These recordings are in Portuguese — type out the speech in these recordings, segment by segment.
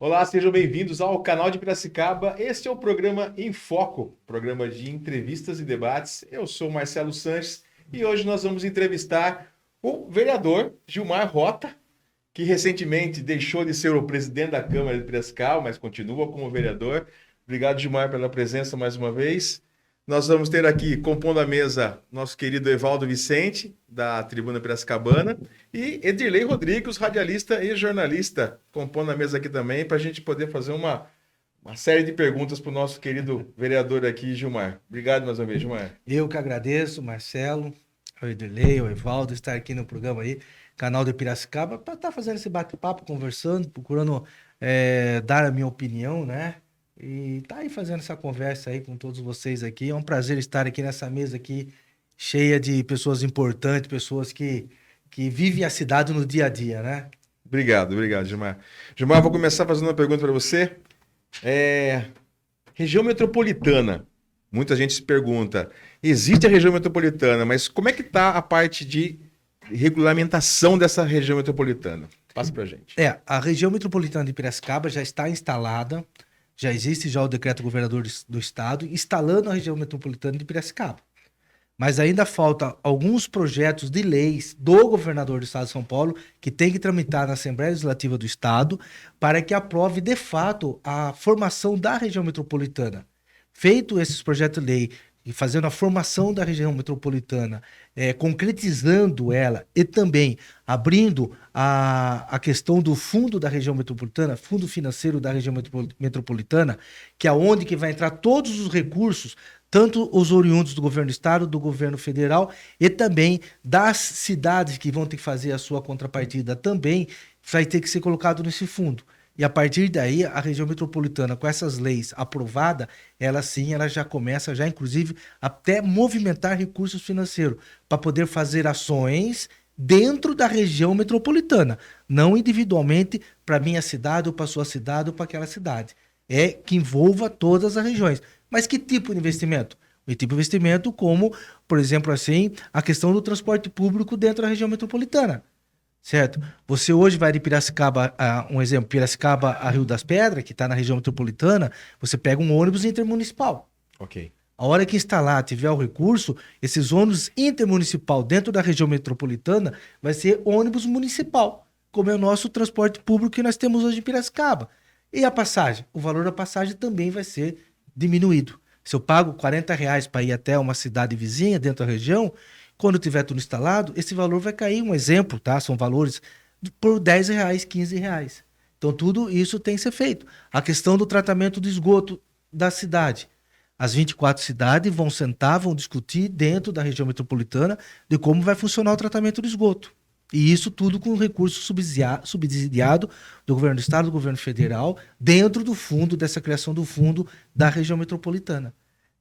Olá, sejam bem-vindos ao canal de Piracicaba. Este é o programa Em Foco, programa de entrevistas e debates. Eu sou Marcelo Sanches e hoje nós vamos entrevistar o vereador Gilmar Rota, que recentemente deixou de ser o presidente da Câmara de Piracicaba, mas continua como vereador. Obrigado, Gilmar, pela presença mais uma vez. Nós vamos ter aqui, compondo a mesa, nosso querido Evaldo Vicente, da Tribuna Piracicabana, e Edirlei Rodrigues, radialista e jornalista, compondo a mesa aqui também, para a gente poder fazer uma série de perguntas para o nosso querido vereador aqui, Gilmar. Obrigado mais uma vez, Gilmar. Eu que agradeço, Marcelo, ao Edirlei, ao Evaldo, estar aqui no programa aí, canal de Piracicaba, para estar fazendo esse bate-papo, conversando, procurando dar a minha opinião, né? E tá aí fazendo essa conversa aí com todos vocês aqui. É um prazer estar aqui nessa mesa aqui, cheia de pessoas importantes, pessoas que vivem a cidade no dia a dia, né? Obrigado, Gilmar. Gilmar, vou começar fazendo uma pergunta para você. Região metropolitana. Muita gente se pergunta, existe a região metropolitana, mas como é que está a parte de regulamentação dessa região metropolitana? Passa para a gente. A região metropolitana de Piracicaba já está instalada, já existe já o decreto governador do estado instalando a região metropolitana de Piracicaba. Mas ainda falta alguns projetos de leis do governador do estado de São Paulo que tem que tramitar na Assembleia Legislativa do estado para que aprove de fato a formação da região metropolitana. Feito esses projetos de lei e fazendo a formação da região metropolitana, concretizando ela e também abrindo a questão do fundo da região metropolitana, fundo financeiro da região metropolitana, que é onde que vai entrar todos os recursos, tanto os oriundos do governo do estado, do governo federal e também das cidades que vão ter que fazer a sua contrapartida também, vai ter que ser colocado nesse fundo. E a partir daí, a região metropolitana, com essas leis aprovadas, ela já começa, inclusive, até movimentar recursos financeiros para poder fazer ações dentro da região metropolitana, não individualmente para minha cidade ou para sua cidade ou para aquela cidade. Que envolva todas as regiões. Mas que tipo de investimento? O tipo de investimento como, por exemplo, assim, a questão do transporte público dentro da região metropolitana. Certo? Você hoje vai de Piracicaba, um exemplo, Piracicaba a Rio das Pedras, que está na região metropolitana, você pega um ônibus intermunicipal. Ok. A hora que instalar, tiver o recurso, esses ônibus intermunicipal dentro da região metropolitana vai ser ônibus municipal, como é o nosso transporte público que nós temos hoje em Piracicaba. E a passagem? O valor da passagem também vai ser diminuído. Se eu pago R$40 para ir até uma cidade vizinha dentro da região, quando tiver tudo instalado, esse valor vai cair. Um exemplo, tá? São valores por R$10, R$15. Então, tudo isso tem que ser feito. A questão do tratamento do esgoto da cidade. As 24 cidades vão sentar, vão discutir dentro da região metropolitana de como vai funcionar o tratamento do esgoto. E isso tudo com recurso subsidiado do governo do estado, do governo federal, dentro do fundo, dessa criação do fundo da região metropolitana.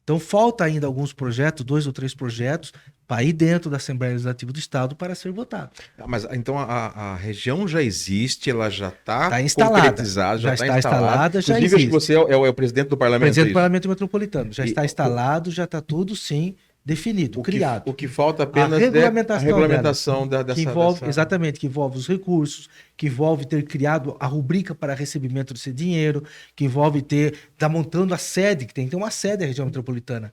Então, falta ainda alguns projetos, 2 ou 3 projetos, para ir dentro da Assembleia Legislativa do Estado para ser votado. Mas então a região já existe, ela já está concretizada, já está instalada. Já Inclusive, existe. Acho que você é o presidente do parlamento. Presidente do Parlamento Metropolitano. Já está instalado, já está tudo, sim, definido, criado. O que falta apenas é a regulamentação dessa... Exatamente, que envolve os recursos, que envolve ter criado a rubrica para recebimento desse dinheiro, que envolve tá montando a sede, que tem que ter uma sede da região metropolitana.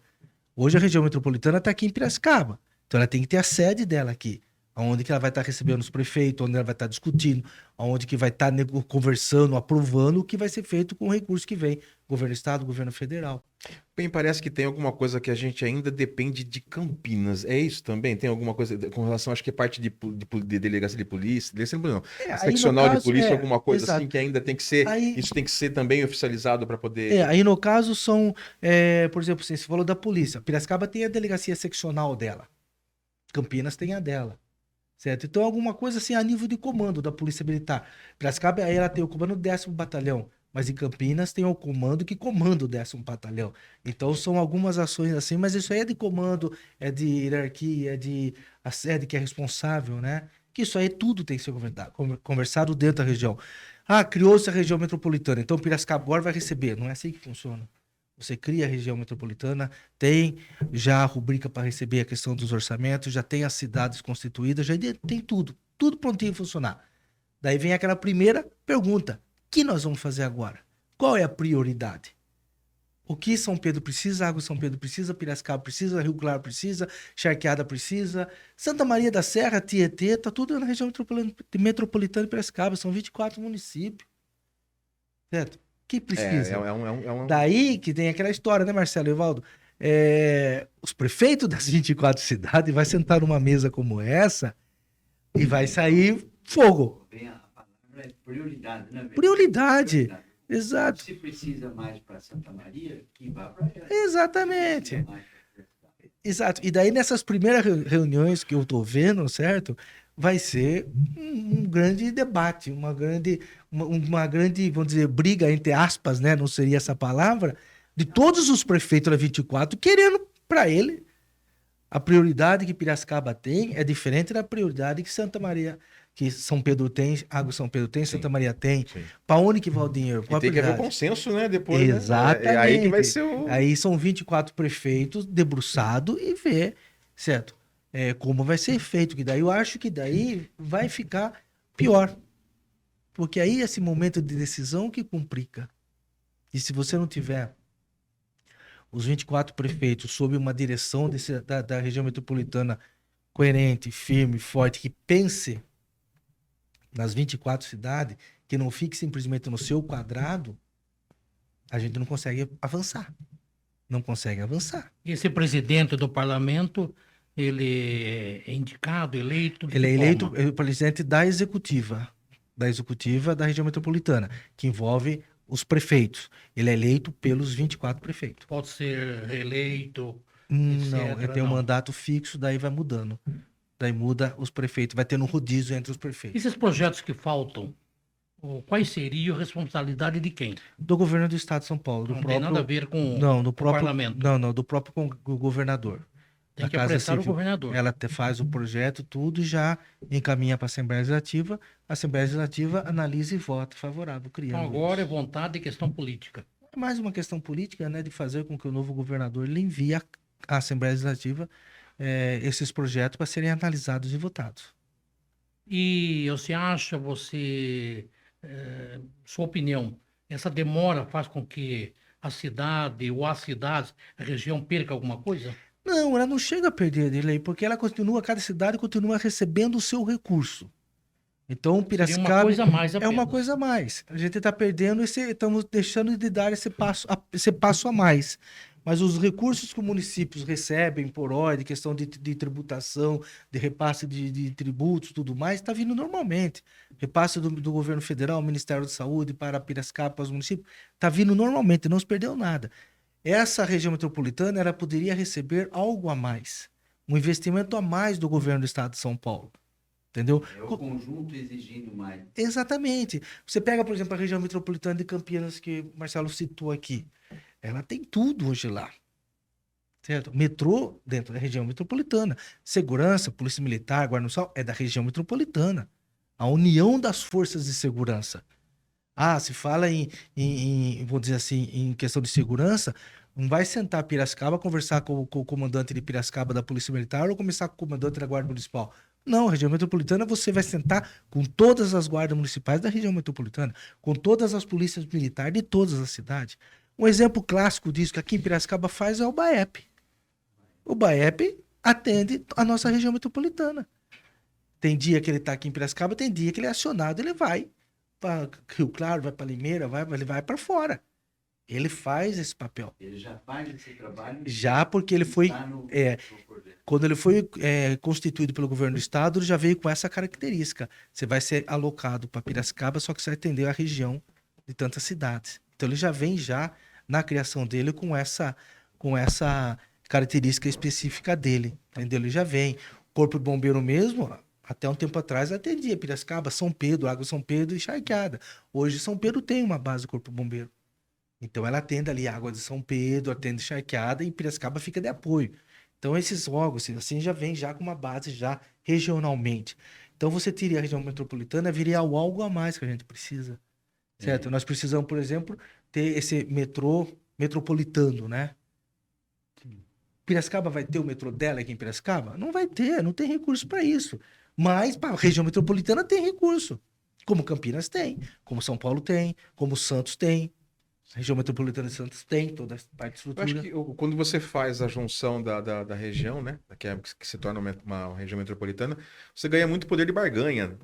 Hoje a região metropolitana está aqui em Piracicaba, então ela tem que ter a sede dela aqui, onde que ela vai estar recebendo os prefeitos, onde ela vai estar discutindo, onde que vai estar conversando, aprovando o que vai ser feito com o recurso que vem, governo do estado, governo federal. Bem, parece que tem alguma coisa que a gente ainda depende de Campinas. É isso também? Tem alguma coisa com relação, acho que é parte de delegacia de polícia, não, seccional de polícia, alguma coisa exato. Assim que ainda tem que ser, isso tem que ser também oficializado para poder... Aí no caso são, por exemplo, assim, você falou da polícia, Piracicaba tem a delegacia seccional dela, Campinas tem a dela. Certo? Então, alguma coisa assim a nível de comando da Polícia Militar. Piracicaba, aí ela tem o comando do 10º Batalhão, mas em Campinas tem o comando que comanda o 10º Batalhão. Então, são algumas ações assim, mas isso aí é de comando, é de hierarquia, é de a sede que é responsável, né? Que isso aí tudo tem que ser conversado dentro da região. Criou-se a região metropolitana, então Piracicaba agora vai receber. Não é assim que funciona. Você cria a região metropolitana, tem já a rubrica para receber a questão dos orçamentos, já tem as cidades constituídas, já tem tudo prontinho a funcionar. Daí vem aquela primeira pergunta: que nós vamos fazer agora? Qual é a prioridade? O que São Pedro precisa, Água São Pedro precisa, Piracicaba precisa, Rio Claro precisa, Charqueada precisa, Santa Maria da Serra, Tietê, tá tudo na região metropolitana de Piracicaba, são 24 municípios. Certo? O que precisa? Daí que tem aquela história, né, Marcelo e Evaldo? Os prefeitos das 24 cidades vai sentar numa mesa como essa e vai sair fogo. A palavra é prioridade, né? Prioridade. Exato. Se precisa mais para Santa Maria, que vá para ela. Exatamente. Exato. E daí nessas primeiras reuniões que eu tô vendo, certo? Vai ser um grande debate, uma grande, vamos dizer, briga entre aspas, né? Não seria essa palavra, de todos os prefeitos da 24 querendo para ele. A prioridade que Piracicaba tem é diferente da prioridade que Santa Maria, que São Pedro tem, Água São Pedro tem, Santa Maria tem. Para onde que vai o dinheiro? E tem que haver consenso, né? Depois, exatamente. Né? Aí que vai ser o... Aí são 24 prefeitos debruçados e ver, certo? Como vai ser feito. Que daí eu acho que daí vai ficar pior. Porque aí esse momento de decisão que complica. E se você não tiver os 24 prefeitos sob uma direção da região metropolitana coerente, firme, forte, que pense nas 24 cidades, que não fique simplesmente no seu quadrado, a gente não consegue avançar. Não consegue avançar. Esse presidente do parlamento, ele é indicado, eleito? Ele é eleito o presidente da executiva da região metropolitana, que envolve os prefeitos. Ele é eleito pelos 24 prefeitos. Pode ser reeleito, Não, ele tem um mandato fixo, daí vai mudando. Daí muda os prefeitos, vai tendo um rodízio entre os prefeitos. Esses projetos que faltam, quais seriam a responsabilidade de quem? Do governo do estado de São Paulo. Não tem nada a ver com o parlamento. Não, do próprio governador. Tem que apressar o governador. Ela faz o projeto, tudo, e já encaminha para a Assembleia Legislativa. A Assembleia Legislativa analisa e vota favorável, criando. Então agora é vontade e questão política. É mais uma questão política, né, de fazer com que o novo governador ele envie à Assembleia Legislativa esses projetos para serem analisados e votados. E você acha, sua opinião, essa demora faz com que a cidade ou as cidades, a região perca alguma coisa? Não, ela não chega a perder de lei, porque ela continua, cada cidade continua recebendo o seu recurso. Então, Piracicaba uma coisa a mais é uma coisa a mais. A gente está perdendo estamos deixando de dar esse passo a mais. Mas os recursos que os municípios recebem por hora, de questão de tributação, de repasse de tributos, tudo mais, está vindo normalmente. Repasse do governo federal, Ministério da Saúde para Piracicaba, para os municípios, está vindo normalmente, não se perdeu nada. Essa região metropolitana ela poderia receber algo a mais, um investimento a mais do governo do estado de São Paulo. Entendeu? É o conjunto exigindo mais. Exatamente. Você pega, por exemplo, a região metropolitana de Campinas, que o Marcelo citou aqui. Ela tem tudo hoje lá. Certo? Metrô dentro da região metropolitana. Segurança, Polícia Militar, Guarda Nacional é da região metropolitana. A união das forças de segurança. Se fala vou dizer assim, em questão de segurança, não vai sentar Piracicaba, conversar com o comandante de Piracicaba da Polícia Militar ou começar com o comandante da Guarda Municipal. Não, a região metropolitana você vai sentar com todas as guardas municipais da região metropolitana, com todas as polícias militares de todas as cidades. Um exemplo clássico disso que aqui em Piracicaba faz é o BAEP. O BAEP atende a nossa região metropolitana. Tem dia que ele está aqui em Piracicaba, tem dia que ele é acionado, ele vai para Rio Claro, vai para Limeira, ele vai para fora. Ele faz esse papel. Ele já faz esse trabalho? Já, porque ele foi... quando ele foi constituído pelo governo do estado, ele já veio com essa característica. Você vai ser alocado para Piracicaba, só que você vai atender a região de tantas cidades. Então ele já vem na criação dele com essa característica específica dele. Entendeu? Ele já vem. O Corpo de Bombeiro mesmo, até um tempo atrás, atendia Piracicaba, São Pedro, Água São Pedro e Charqueada. Hoje São Pedro tem uma base do Corpo de Bombeiro. Então ela atende ali Água de São Pedro, atende Charqueada e Piracicaba fica de apoio. Então esses órgãos assim já vem com uma base já regionalmente. Então você teria a região metropolitana, viria algo a mais que a gente precisa. Certo? Nós precisamos, por exemplo, ter esse metropolitano, né? Piracicaba vai ter o metrô dela aqui em Piracicaba? Não vai ter, não tem recurso para isso. Mas para a região metropolitana tem recurso. Como Campinas tem, como São Paulo tem, como Santos tem, a região metropolitana de Santos tem, toda a parte de Eu acho estrutura. que quando você faz a junção da região, né, que se torna uma região metropolitana, você ganha muito poder de barganha.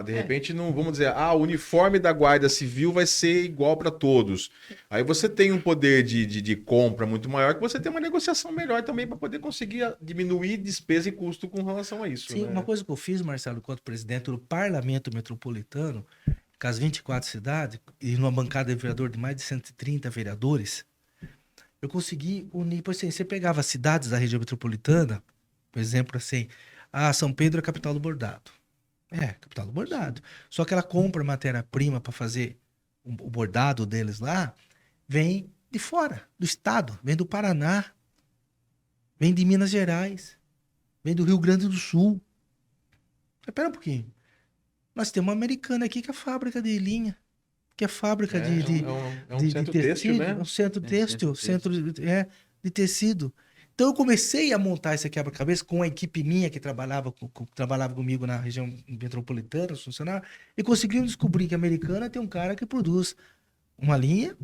De repente, não vamos dizer, o uniforme da Guarda Civil vai ser igual para todos. Aí você tem um poder de compra muito maior, que você tem uma negociação melhor também para poder conseguir diminuir despesa e custo com relação a isso. Sim, né? uma coisa que eu fiz, Marcelo, enquanto presidente do Parlamento Metropolitano, com as 24 cidades, e numa bancada de vereador de mais de 130 vereadores, eu consegui unir. Por assim, você pegava as cidades da região metropolitana, por exemplo, assim, São Pedro é a capital do bordado. Capital do bordado. Só que ela compra matéria-prima para fazer o bordado deles lá, vem de fora, do estado, vem do Paraná, vem de Minas Gerais, vem do Rio Grande do Sul. Espera um pouquinho. Nós temos uma americana aqui que é a fábrica de linha, que é fábrica É um centro têxtil, né? um centro têxtil, de tecido. Então eu comecei a montar esse quebra-cabeça com a equipe minha que trabalhava comigo na região metropolitana, os funcionários, e conseguimos descobrir que a americana tem um cara que produz uma linha,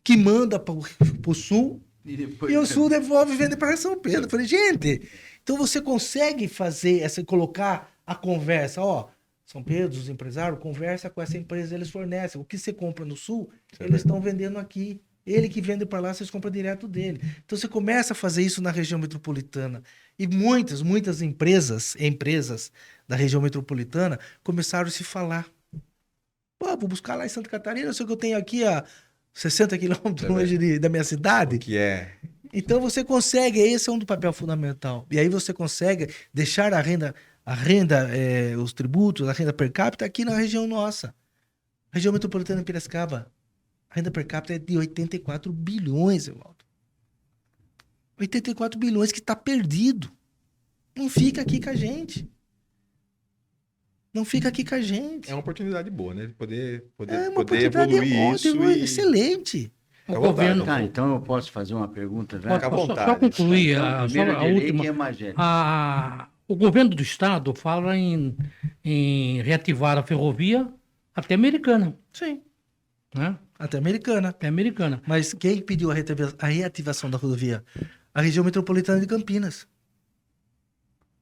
que manda para o sul, e o sul devolve e vende para São Pedro. Eu falei, gente, então você consegue fazer colocar a conversa, São Pedro, os empresários, conversa com essa empresa, eles fornecem. O que você compra no sul, eles estão vendendo aqui. Ele que vende para lá, vocês compram direto dele. Então você começa a fazer isso na região metropolitana. E muitas empresas da região metropolitana começaram a se falar. Vou buscar lá em Santa Catarina, eu sei que eu tenho aqui a 60 quilômetros longe da minha cidade. O que é? Então você consegue, esse é um do papel fundamental. E aí você consegue deixar a renda, os tributos, a renda per capita aqui na região nossa. Região metropolitana de Piracicaba, a renda per capita é de 84 bilhões, Evaldo. 84 bilhões que está perdido. Não fica aqui com a gente. Não fica aqui com a gente. É uma oportunidade boa, né? De poder oportunidade evoluir isso. Excelente. O À governo. vontade. Então eu posso fazer uma pergunta? Fica à Só vontade. concluir Então, a primeiro de lei, última. que é Magé. O governo do estado fala em reativar a ferrovia até Americana, Sim. né? Até Americana. Até Americana. Mas quem pediu a reativação da rodovia? A região metropolitana de Campinas.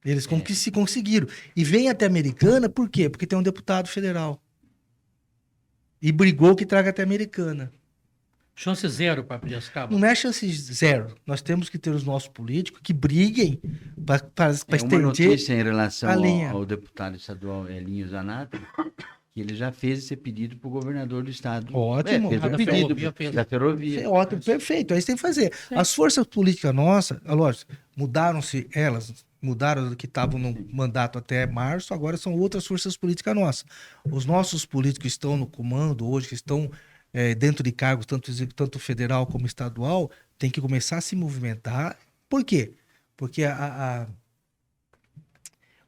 Eles conseguiram. E vem até Americana, por quê? Porque tem um deputado federal. E brigou que traga até Americana. Chance zero para Piracicaba. Não é chance zero. Nós temos que ter os nossos políticos que briguem para Uma estender notícia em relação a linha. ao deputado estadual Elinho Zanata, que ele já fez esse pedido para o governador do estado. Ótimo. Fez Ah, um da pedido ferrovia fez. da ferrovia. É ótimo, perfeito. É isso que tem que fazer. As forças políticas nossas, lógico, mudaram que estavam no mandato até março, agora são outras forças políticas nossas. Os nossos políticos que estão no comando hoje, que estão dentro de cargos, tanto federal como estadual, tem que começar a se movimentar. Por quê? Porque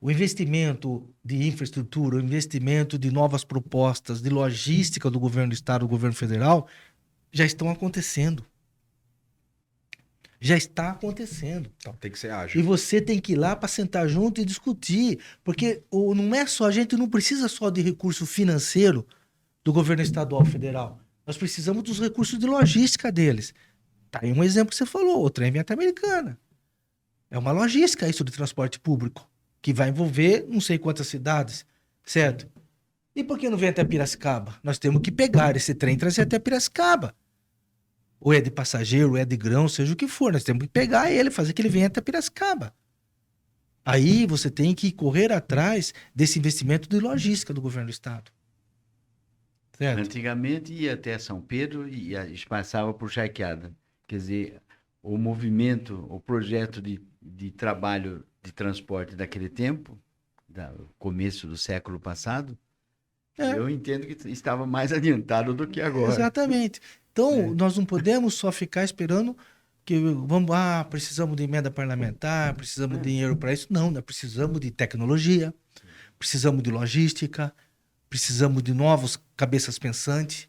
o investimento de infraestrutura, o investimento de novas propostas, de logística do governo do estado, do governo federal, já estão acontecendo. Já está acontecendo. Então, tem que ser E ágil. você tem que ir lá para sentar junto e discutir. Porque não é só, a gente não precisa só de recurso financeiro do governo estadual federal. Nós precisamos dos recursos de logística deles. Tá aí um exemplo que você falou, o trem vem até Americana. É uma logística isso de transporte público, que vai envolver não sei quantas cidades, certo? E por que não vem até Piracicaba? Nós temos que pegar esse trem e trazer até Piracicaba. Ou é de passageiro, ou é de grão, seja o que for. Nós temos que pegar ele, fazer que ele venha até Piracicaba. Aí você tem que correr atrás desse investimento de logística do governo do estado. Certo? Antigamente ia até São Pedro e passava por Charqueada. Quer dizer, o movimento, o projeto de trabalho de transporte daquele tempo, começo do século passado, eu entendo que estava mais adiantado do que agora. Exatamente. Então, nós não podemos só ficar esperando que precisamos de emenda parlamentar, precisamos de dinheiro para isso. Não, nós precisamos de tecnologia, precisamos de logística, precisamos de novos cabeças pensantes.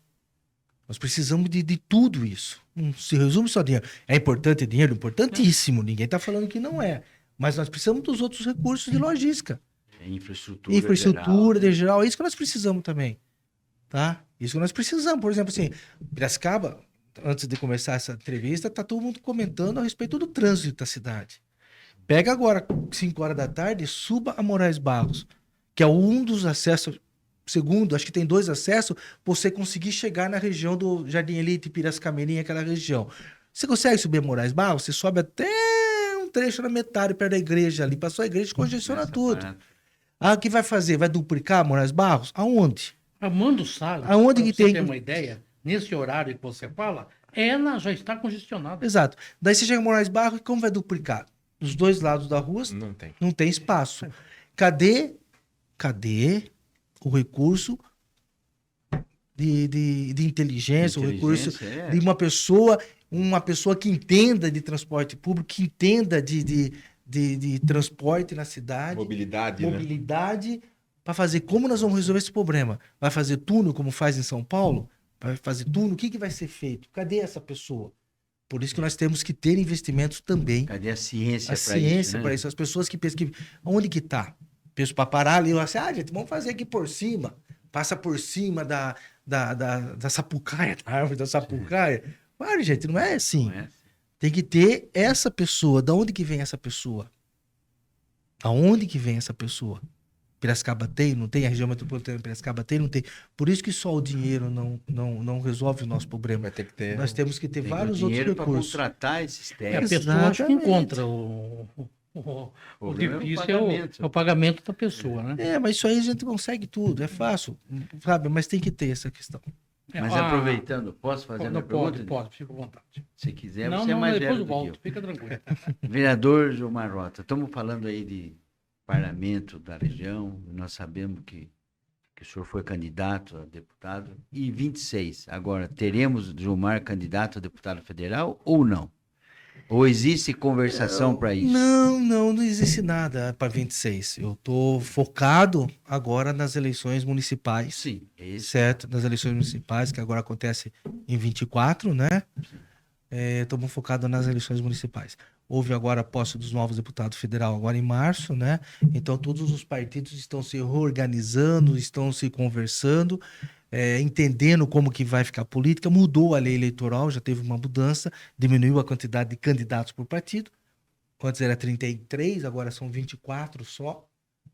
Nós precisamos de tudo isso. Não se resume só a dinheiro. É importante dinheiro? Importantíssimo. Ninguém está falando que não é. Mas nós precisamos dos outros recursos de logística. infraestrutura de geral. É isso que nós precisamos também, tá? Isso que nós precisamos. Por exemplo, assim, Piracicaba, antes de começar essa entrevista, tá todo mundo comentando a respeito do trânsito da cidade. Pega agora, 5 horas da tarde, suba a Moraes Barros, que é um dos acessos, segundo, acho que tem 2 acessos, pra você conseguir chegar na região do Jardim Elite, Piracicamirim, aquela região. Você consegue subir a Moraes Barros, você sobe até um trecho na metade, perto da igreja ali. Passou a igreja, congestiona tudo. Ah, o que vai fazer? Vai duplicar Moraes Barros? Aonde? Armando Salles, Aonde pra que você tem? ter uma ideia, nesse horário que você fala, ela já está congestionada. Exato. Daí você chega em Moraes Barros, como vai duplicar? Dos 2 lados da rua, Não tem. não tem espaço. Cadê o recurso de inteligência, o recurso de uma pessoa que entenda de transporte público, que entenda de transporte na cidade, Mobilidade, né? mobilidade, para fazer como nós vamos resolver esse problema? Vai fazer túnel como faz em São Paulo? Vai fazer túnel? O que vai ser feito? Cadê essa pessoa? Por isso que nós temos que ter investimentos também. Cadê a ciência A ciência para isso. As pessoas que pesquisam. Onde que tá? Penso para parar ali, eu assim, gente, vamos fazer aqui por cima. Passa por cima da sapucaia, da árvore da sapucaia. Para, gente, não é assim. Não é? Tem que ter essa pessoa. Da onde que vem essa pessoa? Aonde que vem essa pessoa? Piracicaba tem, não tem? A região metropolitana de Piracicaba tem, não tem? Por isso que só o dinheiro não resolve o nosso problema. Vai ter que ter. Nós temos que ter Tem vários outros dinheiro para recursos. contratar esses A técnicos. pessoa acho que Exatamente. encontra o problema é o difícil pagamento. é o pagamento da pessoa, né? É, mas isso aí a gente consegue tudo, é fácil, sabe? Mas tem que ter essa questão. Mas Ah, aproveitando, posso fazer não, uma pergunta? pode, fica à vontade. Se quiser, Não, você é mais depois velho eu do que eu. volto, fica tranquilo. Vereador Gilmar Rota, estamos falando aí de parlamento da região, nós sabemos que o senhor foi candidato a deputado, e 26, agora, teremos Gilmar candidato a deputado federal ou não? Ou existe conversação para isso? Não existe nada para 26. Eu tô focado agora nas eleições municipais, Sim, é isso. certo? Nas eleições municipais, que agora acontece em 24, né? Estamos focados nas eleições municipais. Houve agora a posse dos novos deputados federal agora em março, né? Então todos os partidos estão se reorganizando, estão se conversando, entendendo como que vai ficar a política. Mudou a lei eleitoral, já teve uma mudança, diminuiu a quantidade de candidatos por partido. Antes era 33, agora são 24 só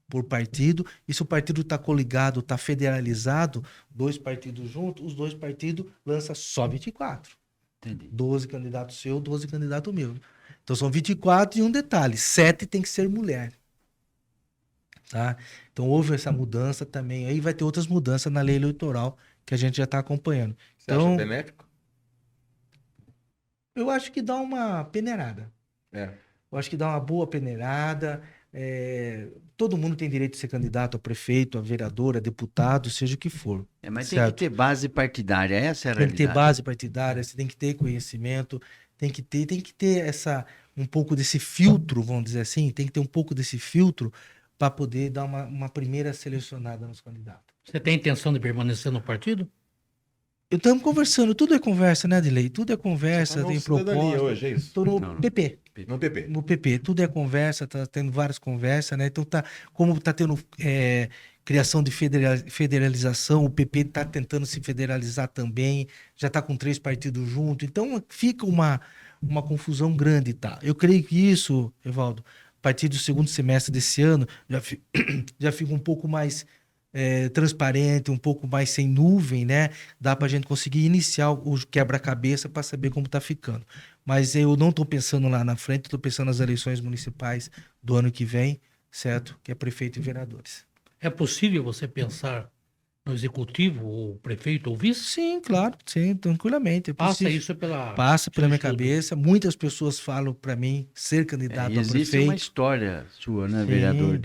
por partido. E se o partido está coligado, está federalizado, 2 partidos juntos, os 2 partidos lançam só 24. Entendi. 12 candidatos seu, 12 candidatos meu. Então são 24 e um detalhe, 7 tem que ser mulher. Tá? Então houve essa mudança também. Aí vai ter outras mudanças na lei eleitoral que a gente já está acompanhando. Você Então, acha benéfico? eu acho que dá uma peneirada. É. Eu acho que dá uma boa peneirada. Todo mundo tem direito de ser candidato a prefeito, a vereador, a deputado, seja o que for. Mas tem certo? que ter base partidária, essa é a Tem que ter realidade. base partidária, você tem que ter conhecimento, tem que ter um pouco desse filtro, vamos dizer assim, tem que ter um pouco desse filtro para poder dar uma primeira selecionada nos candidatos. Você tem intenção de permanecer no partido? Estamos conversando, tudo é conversa, né, Adilei? Tudo é conversa, Tá no tem Cidadania proposta. hoje, é isso? Estou no Não. PP. No PP. No PP, tudo é conversa, tá tendo várias conversas, né? Então como tá tendo criação de federalização, o PP tá tentando se federalizar também, já tá com 3 partidos juntos, então fica uma confusão grande, tá? Eu creio que isso, Evaldo, a partir do segundo semestre desse ano, já fica um pouco mais transparente, um pouco mais sem nuvem, né? Dá pra gente conseguir iniciar o quebra-cabeça para saber como tá ficando. Mas eu não estou pensando lá na frente, estou pensando nas eleições municipais do ano que vem, certo? Que é prefeito e vereadores. É possível você pensar no executivo, ou prefeito, ou vice? Sim, claro, sim, tranquilamente. É Passa possível. isso pela... Passa pela seu minha estudo. cabeça. Muitas pessoas falam para mim ser candidato E a existe prefeito. uma história sua, né, Sim. vereador,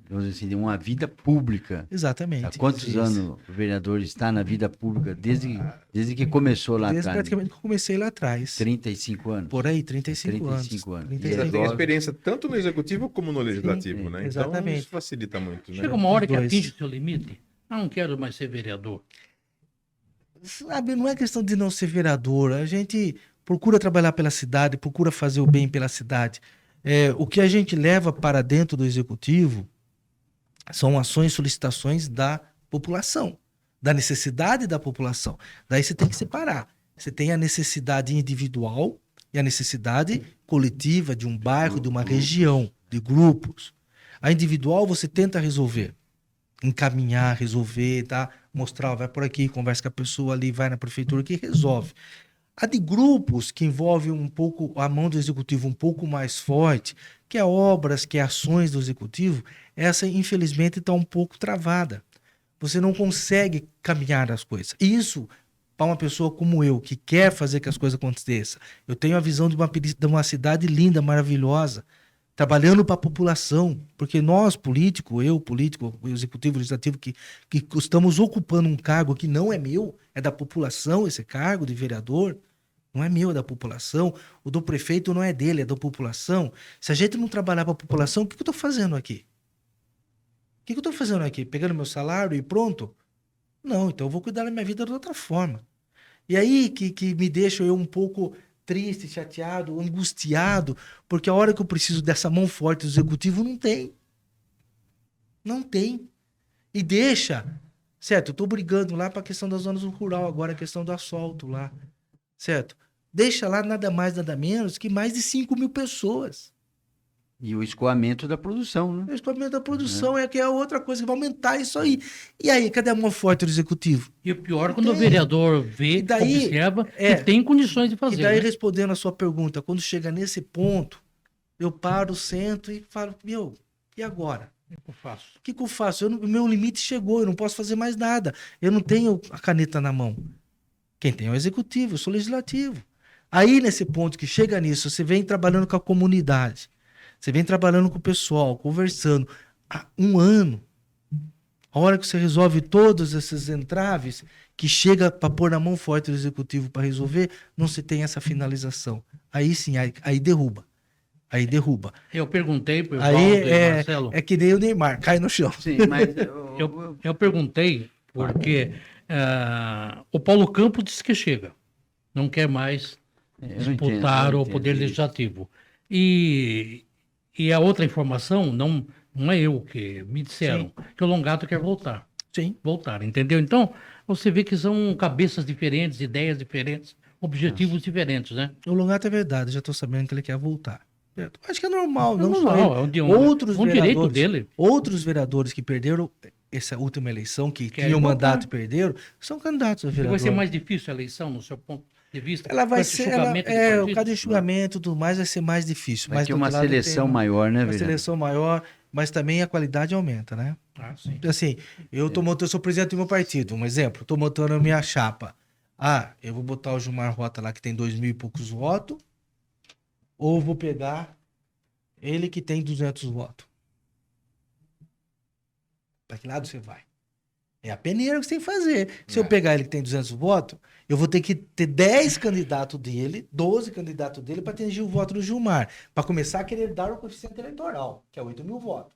vamos dizer assim, de uma vida pública. Exatamente. Há quantos Isso. anos o vereador está na vida pública desde que começou lá Desde atrás? praticamente que eu comecei lá atrás. 35 anos. Por aí, 35 anos. 35 anos. Você 35 tem agora- experiência tanto no executivo como no legislativo, Sim, né? exatamente. Então isso facilita muito, né? Chega uma hora que Os dois. atinge seu limite. Não quero mais ser vereador. Sabe, não é questão de não ser vereador. A gente procura trabalhar pela cidade, procura fazer o bem pela cidade. O que a gente leva para dentro do executivo são ações e solicitações da população, da necessidade da população. Daí você tem que separar. Você tem a necessidade individual e a necessidade coletiva de um bairro, de uma região, de grupos. A individual você tenta resolver, encaminhar, resolver, tá? Mostrar, ó, vai por aqui, conversa com a pessoa ali, vai na prefeitura que resolve. A de grupos, que envolve um pouco a mão do executivo um pouco mais forte, que é obras, que é ações do executivo, essa infelizmente está um pouco travada. Você não consegue caminhar as coisas. Isso, para uma pessoa como eu, que quer fazer que as coisas aconteçam, eu tenho a visão de uma cidade linda, maravilhosa, trabalhando para a população, porque nós, político, eu, político, o executivo, o legislativo, que estamos ocupando um cargo que não é meu, é da população, esse cargo de vereador, não é meu, é da população, o do prefeito não é dele, é da população. Se a gente não trabalhar para a população, o que eu estou fazendo aqui? O que eu estou fazendo aqui? Pegando meu salário e pronto? Não, então eu vou cuidar da minha vida de outra forma. E aí que me deixa eu um pouco triste, chateado, angustiado, porque a hora que eu preciso dessa mão forte do executivo, não tem. Não tem. E deixa, certo? Eu estou brigando lá para a questão das zonas rural, agora a questão do asfalto lá, certo? Deixa lá nada mais, nada menos que mais de 5 mil pessoas. E o escoamento da produção, né? O escoamento da produção é que é outra coisa que vai aumentar isso aí. E aí, cadê a mão forte do executivo? E o pior é quando o vereador vê, E daí, observa e tem condições de E fazer. daí, né? respondendo a sua pergunta, quando chega nesse ponto, eu paro, sento e falo, meu, e agora? O que eu faço? O que eu faço? O meu limite chegou, eu não posso fazer mais nada. Eu não tenho a caneta na mão. Quem tem é o executivo, eu sou legislativo. Aí, nesse ponto que chega nisso, você vem trabalhando com a comunidade, você vem trabalhando com o pessoal, conversando. Há um ano, a hora que você resolve todos esses entraves, que chega para pôr na mão forte do executivo para resolver, não se tem essa finalização. Aí sim, aí derruba. Aí derruba. Eu perguntei para o Aí Valdo e Marcelo. é que nem o Neymar, cai no chão. Sim, mas Eu perguntei porque o Paulo Campos disse que chega. Não quer mais disputar o poder legislativo. E a outra informação, não é eu que me disseram, que o Longato quer voltar. Sim. Voltar, entendeu? Então, você vê que são cabeças diferentes, ideias diferentes, objetivos diferentes, né? O Longato é verdade, já estou sabendo que ele quer voltar. Certo? Acho que é normal, não só Não, ele. é Outros um direito vereadores, dele. outros vereadores que perderam essa última eleição, que Querem tinham voltar. mandato e perderam, são candidatos a E vereador. vai ser mais difícil a eleição, no seu ponto de vista? Ela vai Com esse ser, julgamento de o partido? cada enxugamento e tudo mais vai ser mais difícil. vai Mas ter do uma outro lado seleção tem maior, né, uma vereador? seleção maior, mas também a qualidade aumenta, né? Ah, sim. Assim, eu sou presidente do meu partido, um exemplo, estou montando a minha chapa. Eu vou botar o Gilmar Rota lá que tem 2.000 e poucos votos, ou vou pegar ele que tem 200 votos. Para que lado você vai? É a peneira que você tem que fazer. Se eu pegar ele que tem 200 votos, eu vou ter que ter 10 candidatos dele, 12 candidatos dele para atingir o voto do Gilmar. Para começar a querer dar o coeficiente eleitoral, que é 8.000 votos.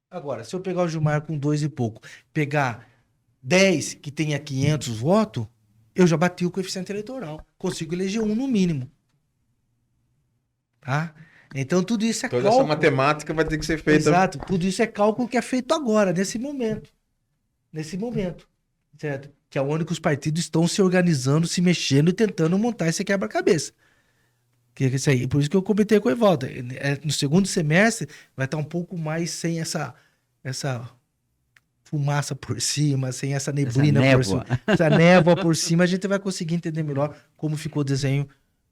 Agora, se eu pegar o Gilmar com 2 e pouco, pegar 10 que tenha 500 votos, eu já bati o coeficiente eleitoral. Consigo eleger um no mínimo. Tá? Então, tudo isso é Toda cálculo. essa matemática vai ter que ser feita. Exato. Tudo isso é cálculo que é feito agora, nesse momento. Nesse momento. Certo? Que é onde que os partidos estão se organizando, se mexendo e tentando montar esse quebra-cabeça. Que é isso aí. Por isso que eu comentei com o Evaldo. No segundo semestre vai estar um pouco mais sem essa fumaça por cima, sem essa neblina por cima. Essa névoa por cima, a gente vai conseguir entender melhor como ficou o desenho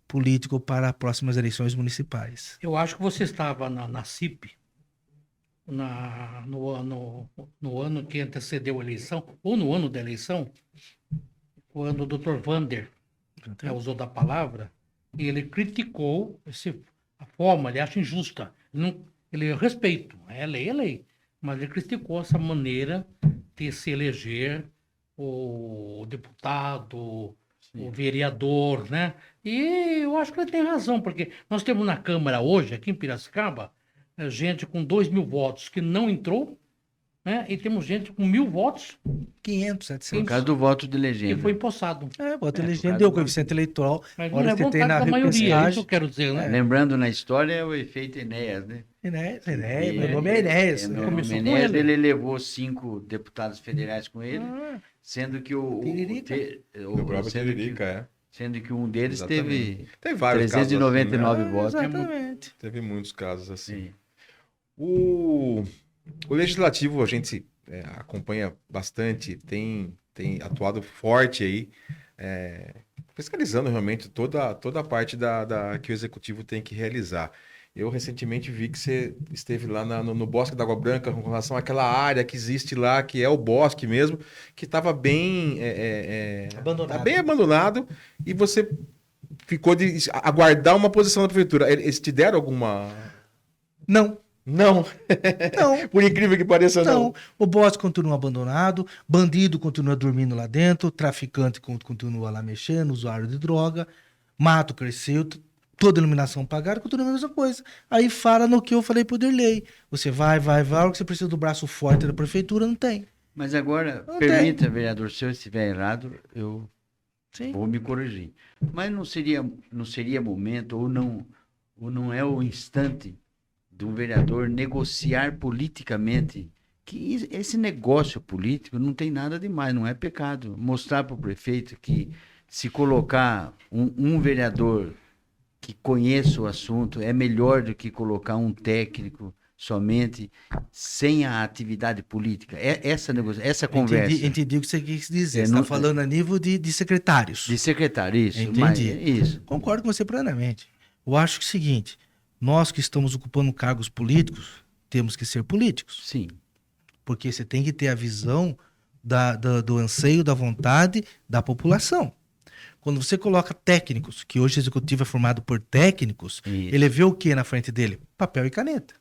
político para as próximas eleições municipais. Eu acho que você estava na CIP, no ano que antecedeu a eleição, ou no ano da eleição, quando o Dr. Vander usou da palavra, e ele criticou a forma, ele acha injusta. Ele respeito, é lei, mas ele criticou essa maneira de se eleger o deputado, o vereador, né? E eu acho que ele tem razão, porque nós temos na Câmara hoje, aqui em Piracicaba, gente com 2.000 votos que não entrou, né? E temos gente com 1.000 votos 500, Por 700. causa do voto de que legenda. foi empossado. Voto por legenda, causa deu do- coeficiente eleitoral. Mas Hora não é que você tem vontade na da maioria, é isso repescagem. que eu quero dizer, né? Lembrando na história é o efeito Enéas, né? Enéas, meu nome é Enéas. Meu Começou nome com é Enéas, ele. ele levou 5 deputados federais com ele, Ah, sendo que o Tiririca. Do próprio Tiririca, é. sendo que um deles Exatamente. teve Tem vários casos 399 assim, votos. exatamente. Teve muitos casos assim. Sim. O legislativo a gente acompanha bastante, tem atuado forte aí, fiscalizando realmente toda a parte que o executivo tem que realizar. Eu recentemente vi que você esteve lá no Bosque da Água Branca com relação àquela área que existe lá, que é o bosque mesmo, que estava bem, Abandonado. tá bem abandonado, e você ficou de aguardar uma posição da prefeitura. Eles te deram alguma... Não, Não. não. Por incrível que pareça, não. Não, o bosque continua abandonado, bandido continua dormindo lá dentro, traficante continua lá mexendo, usuário de droga, mato cresceu, toda a iluminação apagada, continua a mesma coisa. Aí fala no que eu falei pro Derlei. Você vai, a hora que você precisa do braço forte da prefeitura, não tem. Mas agora, Não permita, vereador, se eu estiver errado, eu Sim. vou me corrigir. Mas não seria momento, ou não é o instante do vereador negociar politicamente, que esse negócio político não tem nada demais, não é pecado. Mostrar para o prefeito que se colocar um vereador que conheça o assunto é melhor do que colocar um técnico somente sem a atividade política. Essa conversa. Entendi o que você quis dizer. É, Você não- está falando a nível de secretários. De secretário, isso. Entendi. Mas, isso. Concordo com você plenamente. Eu acho que é o seguinte, nós que estamos ocupando cargos políticos, temos que ser políticos. Sim. Porque você tem que ter a visão do anseio, da vontade da população. Quando você coloca técnicos, que hoje o executivo é formado por técnicos, Isso. ele vê o que na frente dele? Papel e caneta.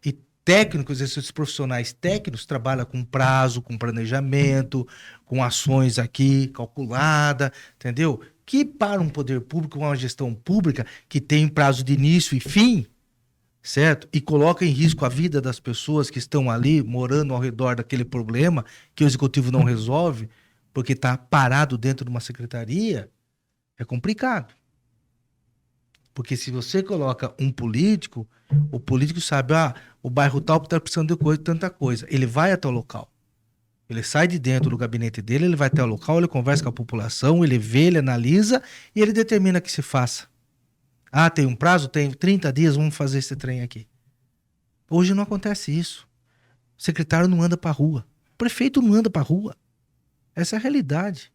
E técnicos, esses profissionais técnicos, trabalham com prazo, com planejamento, com ações aqui calculada, entendeu? Que para um poder público, uma gestão pública que tem prazo de início e fim, certo? E coloca em risco a vida das pessoas que estão ali morando ao redor daquele problema que o executivo não resolve, porque está parado dentro de uma secretaria, é complicado. Porque se você coloca um político, o político sabe, o bairro tal está precisando de coisa, tanta coisa. Ele vai até o local. Ele sai de dentro do gabinete dele, ele vai até o local, ele conversa com a população, ele vê, ele analisa e ele determina que se faça. Ah, tem um prazo? Tem 30 dias, vamos fazer esse trem aqui. Hoje não acontece isso. O secretário não anda para rua. O prefeito não anda para rua. Essa é a realidade.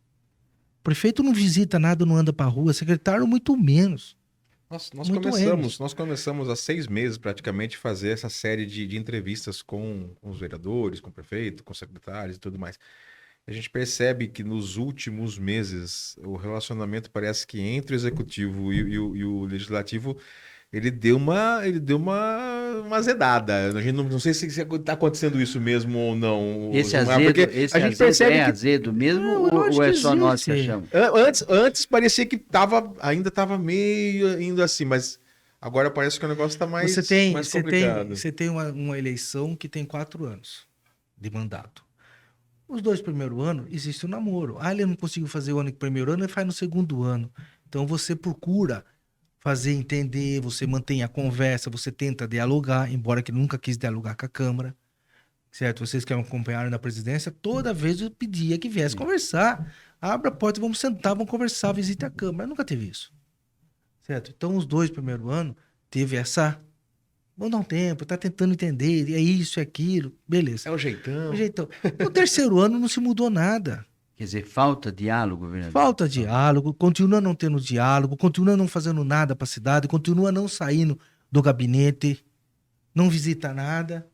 O prefeito não visita nada, não anda para rua. O secretário, muito menos. Muito Nós começamos há 6 meses praticamente fazer essa série de entrevistas com os vereadores, com o prefeito, com os secretários e tudo mais. A gente percebe que nos últimos meses o relacionamento parece que entre o executivo e o legislativo ele deu uma azedada. A gente não sei se está acontecendo isso mesmo ou não. Esse Gilmar, azedo, porque esse a gente azedo percebe é que azedo mesmo Não, eu acho ou é que só nós que existe. achamos? Antes parecia que ainda estava meio indo assim, mas agora parece que o negócio está mais complicado. Você tem uma eleição que tem 4 anos de mandato. Os 2 primeiros anos, existe o namoro. Ele não conseguiu fazer o primeiro ano, ele faz no segundo ano. Então você procura fazer entender, você mantém a conversa, você tenta dialogar, embora que nunca quis dialogar com a Câmara. Certo? Vocês que acompanharam na presidência, toda vez eu pedia que viesse conversar. Abra a porta, vamos sentar, vamos conversar, visite a Câmara. Nunca teve isso. Certo? Então, os 2 primeiros anos, teve essa... Vamos dar um tempo, tá tentando entender, é isso, é aquilo, beleza. É o jeitão. Então, no terceiro ano não se mudou nada. Quer dizer, falta diálogo, vereador? Falta diálogo, continua não tendo diálogo, continua não fazendo nada para a cidade, continua não saindo do gabinete, não visita nada.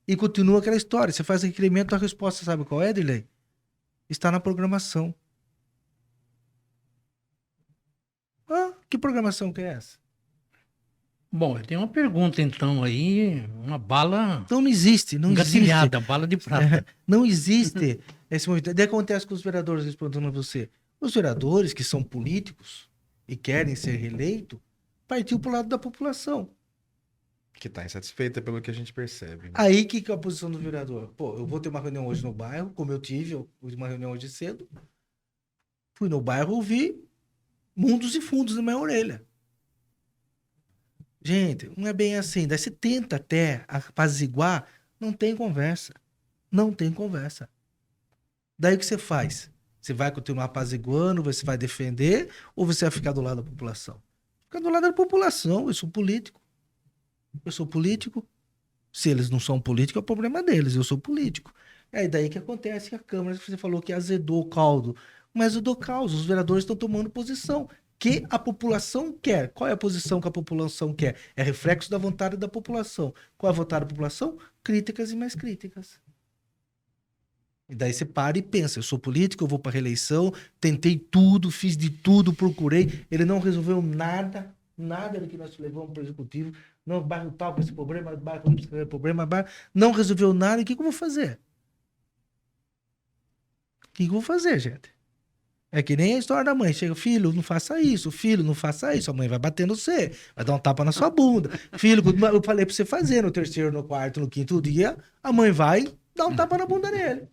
E continua aquela história. Você faz requerimento, a resposta sabe qual é, Dirley? Está na programação. Que programação que é essa? Bom, eu tenho uma pergunta então aí, uma bala Então não existe, não existe. engatilhada, bala de prata. Não existe esse movimento. Daí acontece com os vereadores respondendo a você. Os vereadores que são políticos e querem ser reeleitos, partiu para o lado da população. Que está insatisfeita pelo que a gente percebe. Né? Aí, o que é a posição do vereador? Pô, eu vou ter uma reunião hoje no bairro, como eu tive uma reunião hoje cedo. Fui no bairro, ouvi mundos e fundos na minha orelha. Gente, não é bem assim. Daí você tenta até apaziguar, não tem conversa. Não tem conversa. Daí o que você faz? Você vai continuar apaziguando, você vai defender, ou você vai ficar do lado da população? Ficar do lado da população, eu sou político. Eu sou político. Se eles não são políticos, é o problema deles. Eu sou político. É daí que acontece que a Câmara, você falou que azedou o caldo. Mas azedou o caldo. Os vereadores estão tomando posição. Que a população quer. Qual é a posição que a população quer? É reflexo da vontade da população. Qual é a vontade da população? Críticas e mais críticas. E daí você para e pensa, eu sou político, eu vou para reeleição, tentei tudo, fiz de tudo, procurei, ele não resolveu nada do que nós levamos para o executivo, não, bairro tal com esse problema, bairro com esse problema, bairro, não resolveu nada, e o que eu vou fazer? O que eu vou fazer, gente? É que nem a história da mãe, chega, filho, não faça isso, a mãe vai bater no você, vai dar um tapa na sua bunda, filho, eu falei para você fazer no terceiro, no quarto, no quinto dia, a mãe vai dar um tapa na bunda dele.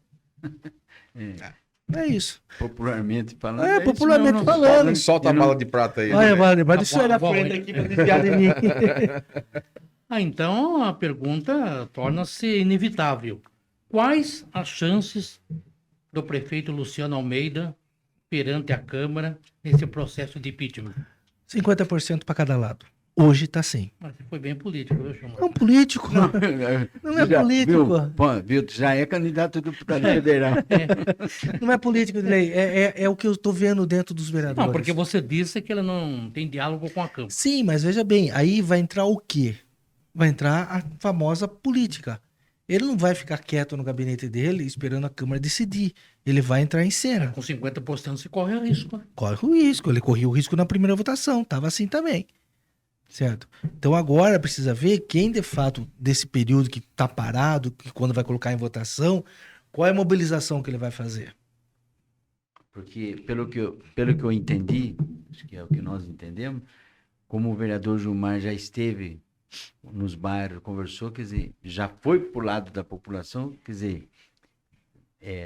É isso. Popularmente falando. É, popularmente falando. Solta a bala de prata aí. Olha, né? vai deixa eu olhar a frente aqui para desviar de mim. Então a pergunta torna-se inevitável. Quais as chances do prefeito Luciano Almeida perante a Câmara nesse processo de impeachment? 50% para cada lado. Hoje tá assim. Mas você foi bem político, viu, Chumar? É um político. Não é político. Viu, já é candidato do deputado federal. Não é político, Dilei. É o que eu tô vendo dentro dos vereadores. Não, porque você disse que ele não tem diálogo com a Câmara. Sim, mas veja bem, aí vai entrar o quê? Vai entrar a famosa política. Ele não vai ficar quieto no gabinete dele esperando a Câmara decidir. Ele vai entrar em cena. Com 50% você corre o risco. Né? Corre o risco. Ele corria o risco na primeira votação. Tava assim também. Certo? Então agora precisa ver quem de fato desse período que está parado, que quando vai colocar em votação, qual é a mobilização que ele vai fazer. Porque pelo que eu entendi, acho que é o que nós entendemos, como o vereador Gilmar já esteve nos bairros, conversou, quer dizer, já foi para o lado da população, quer dizer,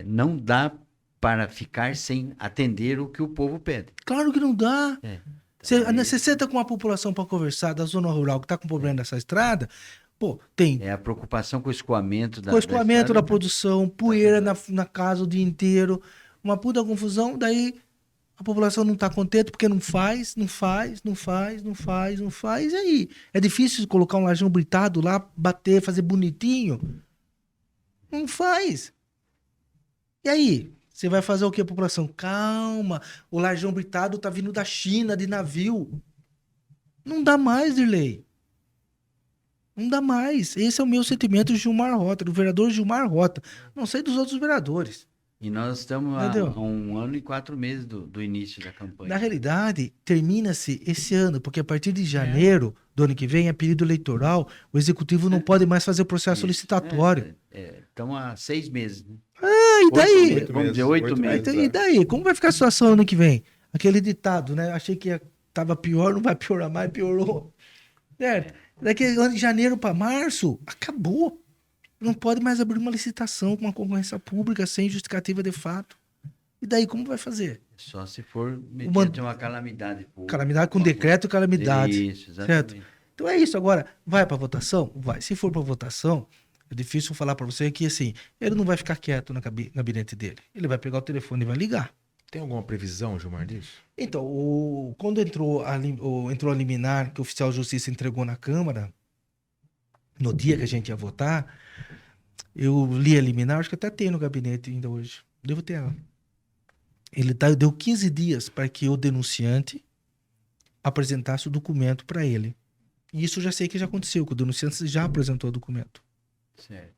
não dá para ficar sem atender o que o povo pede. Claro que não dá. Você senta com a população para conversar da zona rural que está com problema nessa estrada, pô, tem... É a preocupação com o escoamento da... Com o escoamento da estrada, produção, poeira na casa o dia inteiro, uma puta confusão, daí a população não está contente porque não faz, e aí? É difícil colocar um lajão britado lá, bater, fazer bonitinho? Não faz. E aí? Você vai fazer o que, população? Calma, o lajão britado tá vindo da China, de navio. Não dá mais, Dirley. Não dá mais. Esse é o meu sentimento de Gilmar Rota, do vereador Gilmar Rota. Não sei dos outros vereadores. E nós estamos há 1 ano e 4 meses do início da campanha. Na realidade, termina-se esse ano, porque a partir de janeiro do ano que vem é período eleitoral, o executivo não pode mais fazer o processo licitatório. Estamos há 6 meses, né? E daí? 8 meses. E daí? Como vai ficar a situação ano que vem? Aquele ditado, né? Achei que tava pior, não vai piorar mais, piorou. Certo? Daqui ano de janeiro para março, acabou. Não pode mais abrir uma licitação com uma concorrência pública sem justificativa de fato. E daí, como vai fazer? Só se for mediante uma calamidade pública. Calamidade com decreto e calamidade. Isso, exatamente. Certo? Então é isso. Agora, vai para votação? Vai. Se for para votação, é difícil falar para você que, assim, ele não vai ficar quieto no gabinete dele. Ele vai pegar o telefone e vai ligar. Tem alguma previsão, Gilmar, disso? Então, quando entrou a liminar que o oficial de justiça entregou na Câmara, no dia que a gente ia votar, eu li a liminar, acho que até tem no gabinete ainda hoje. Devo ter ela. Ele deu 15 dias para que o denunciante apresentasse o documento para ele. E isso eu já sei que já aconteceu, que o denunciante já apresentou o documento. Certo.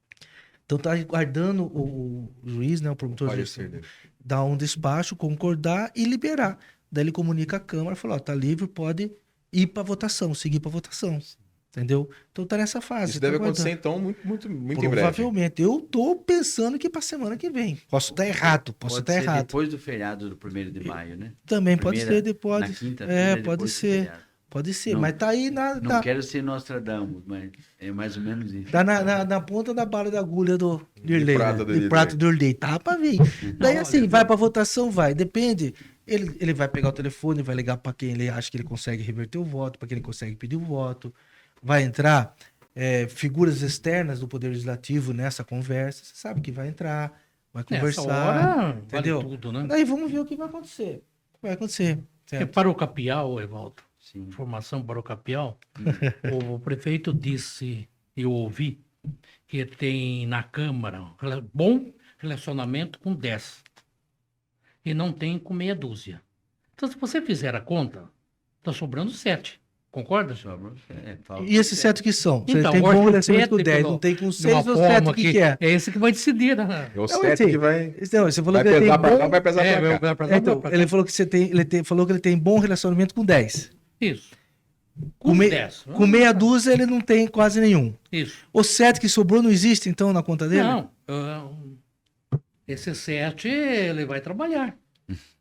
Então tá aguardando o juiz, né, o promotor de justiça, dar um despacho, concordar e liberar. Daí ele comunica à Câmara, fala, tá livre, pode ir para votação, seguir para votação. Entendeu? Então tá nessa fase. Isso deve acontecer, então, muito em breve. Provavelmente. Eu tô pensando que para semana que vem. Posso estar errado, Pode ser depois do feriado do 1º de maio, né? Também pode ser depois. Na quinta-feira, pode ser. Pode ser, Não- mas tá aí Não quero ser Nostradamus, mas é mais ou menos isso. tá na ponta da bala da agulha do Dirley, prato do de prato do Dirley. Tá pra vir. Daí Olha, assim, vai pra votação, vai. Depende. Ele vai pegar o telefone, vai ligar pra quem ele acha que ele consegue reverter o voto, pra quem ele consegue pedir o voto. Vai entrar figuras externas do Poder Legislativo nessa conversa. Você sabe que vai entrar, vai Nessa conversar. hora, entendeu? vale tudo, né? Daí vamos ver o que vai acontecer. Vai acontecer. Porque Certo? para o Capial, Evaldo, Sim. informação para o Capial, o prefeito disse, eu ouvi, que tem na Câmara bom relacionamento com 10 e não tem com meia dúzia. Então, se você fizer a conta, está sobrando 7. Concorda, senhor? Falta E esses 7 que são? Você Então, tem o bom arquiteto, relacionamento com 10, pelo- não tem com De uma 6 ou 7, forma o que é? É esse que vai decidir, né? É o Não, 7 assim, que vai Não, você falou vai que ele tem pesar pra lá, bom... vai pesar pra cá. vai pra lá, Então, pra cá. ele falou que falou que ele tem bom relacionamento com 10. Isso. Com, Com me- 10. com meia dúzia ele não tem quase nenhum. Isso. O 7 que sobrou não existe, então, na conta dele? Não. Esse 7 ele vai trabalhar.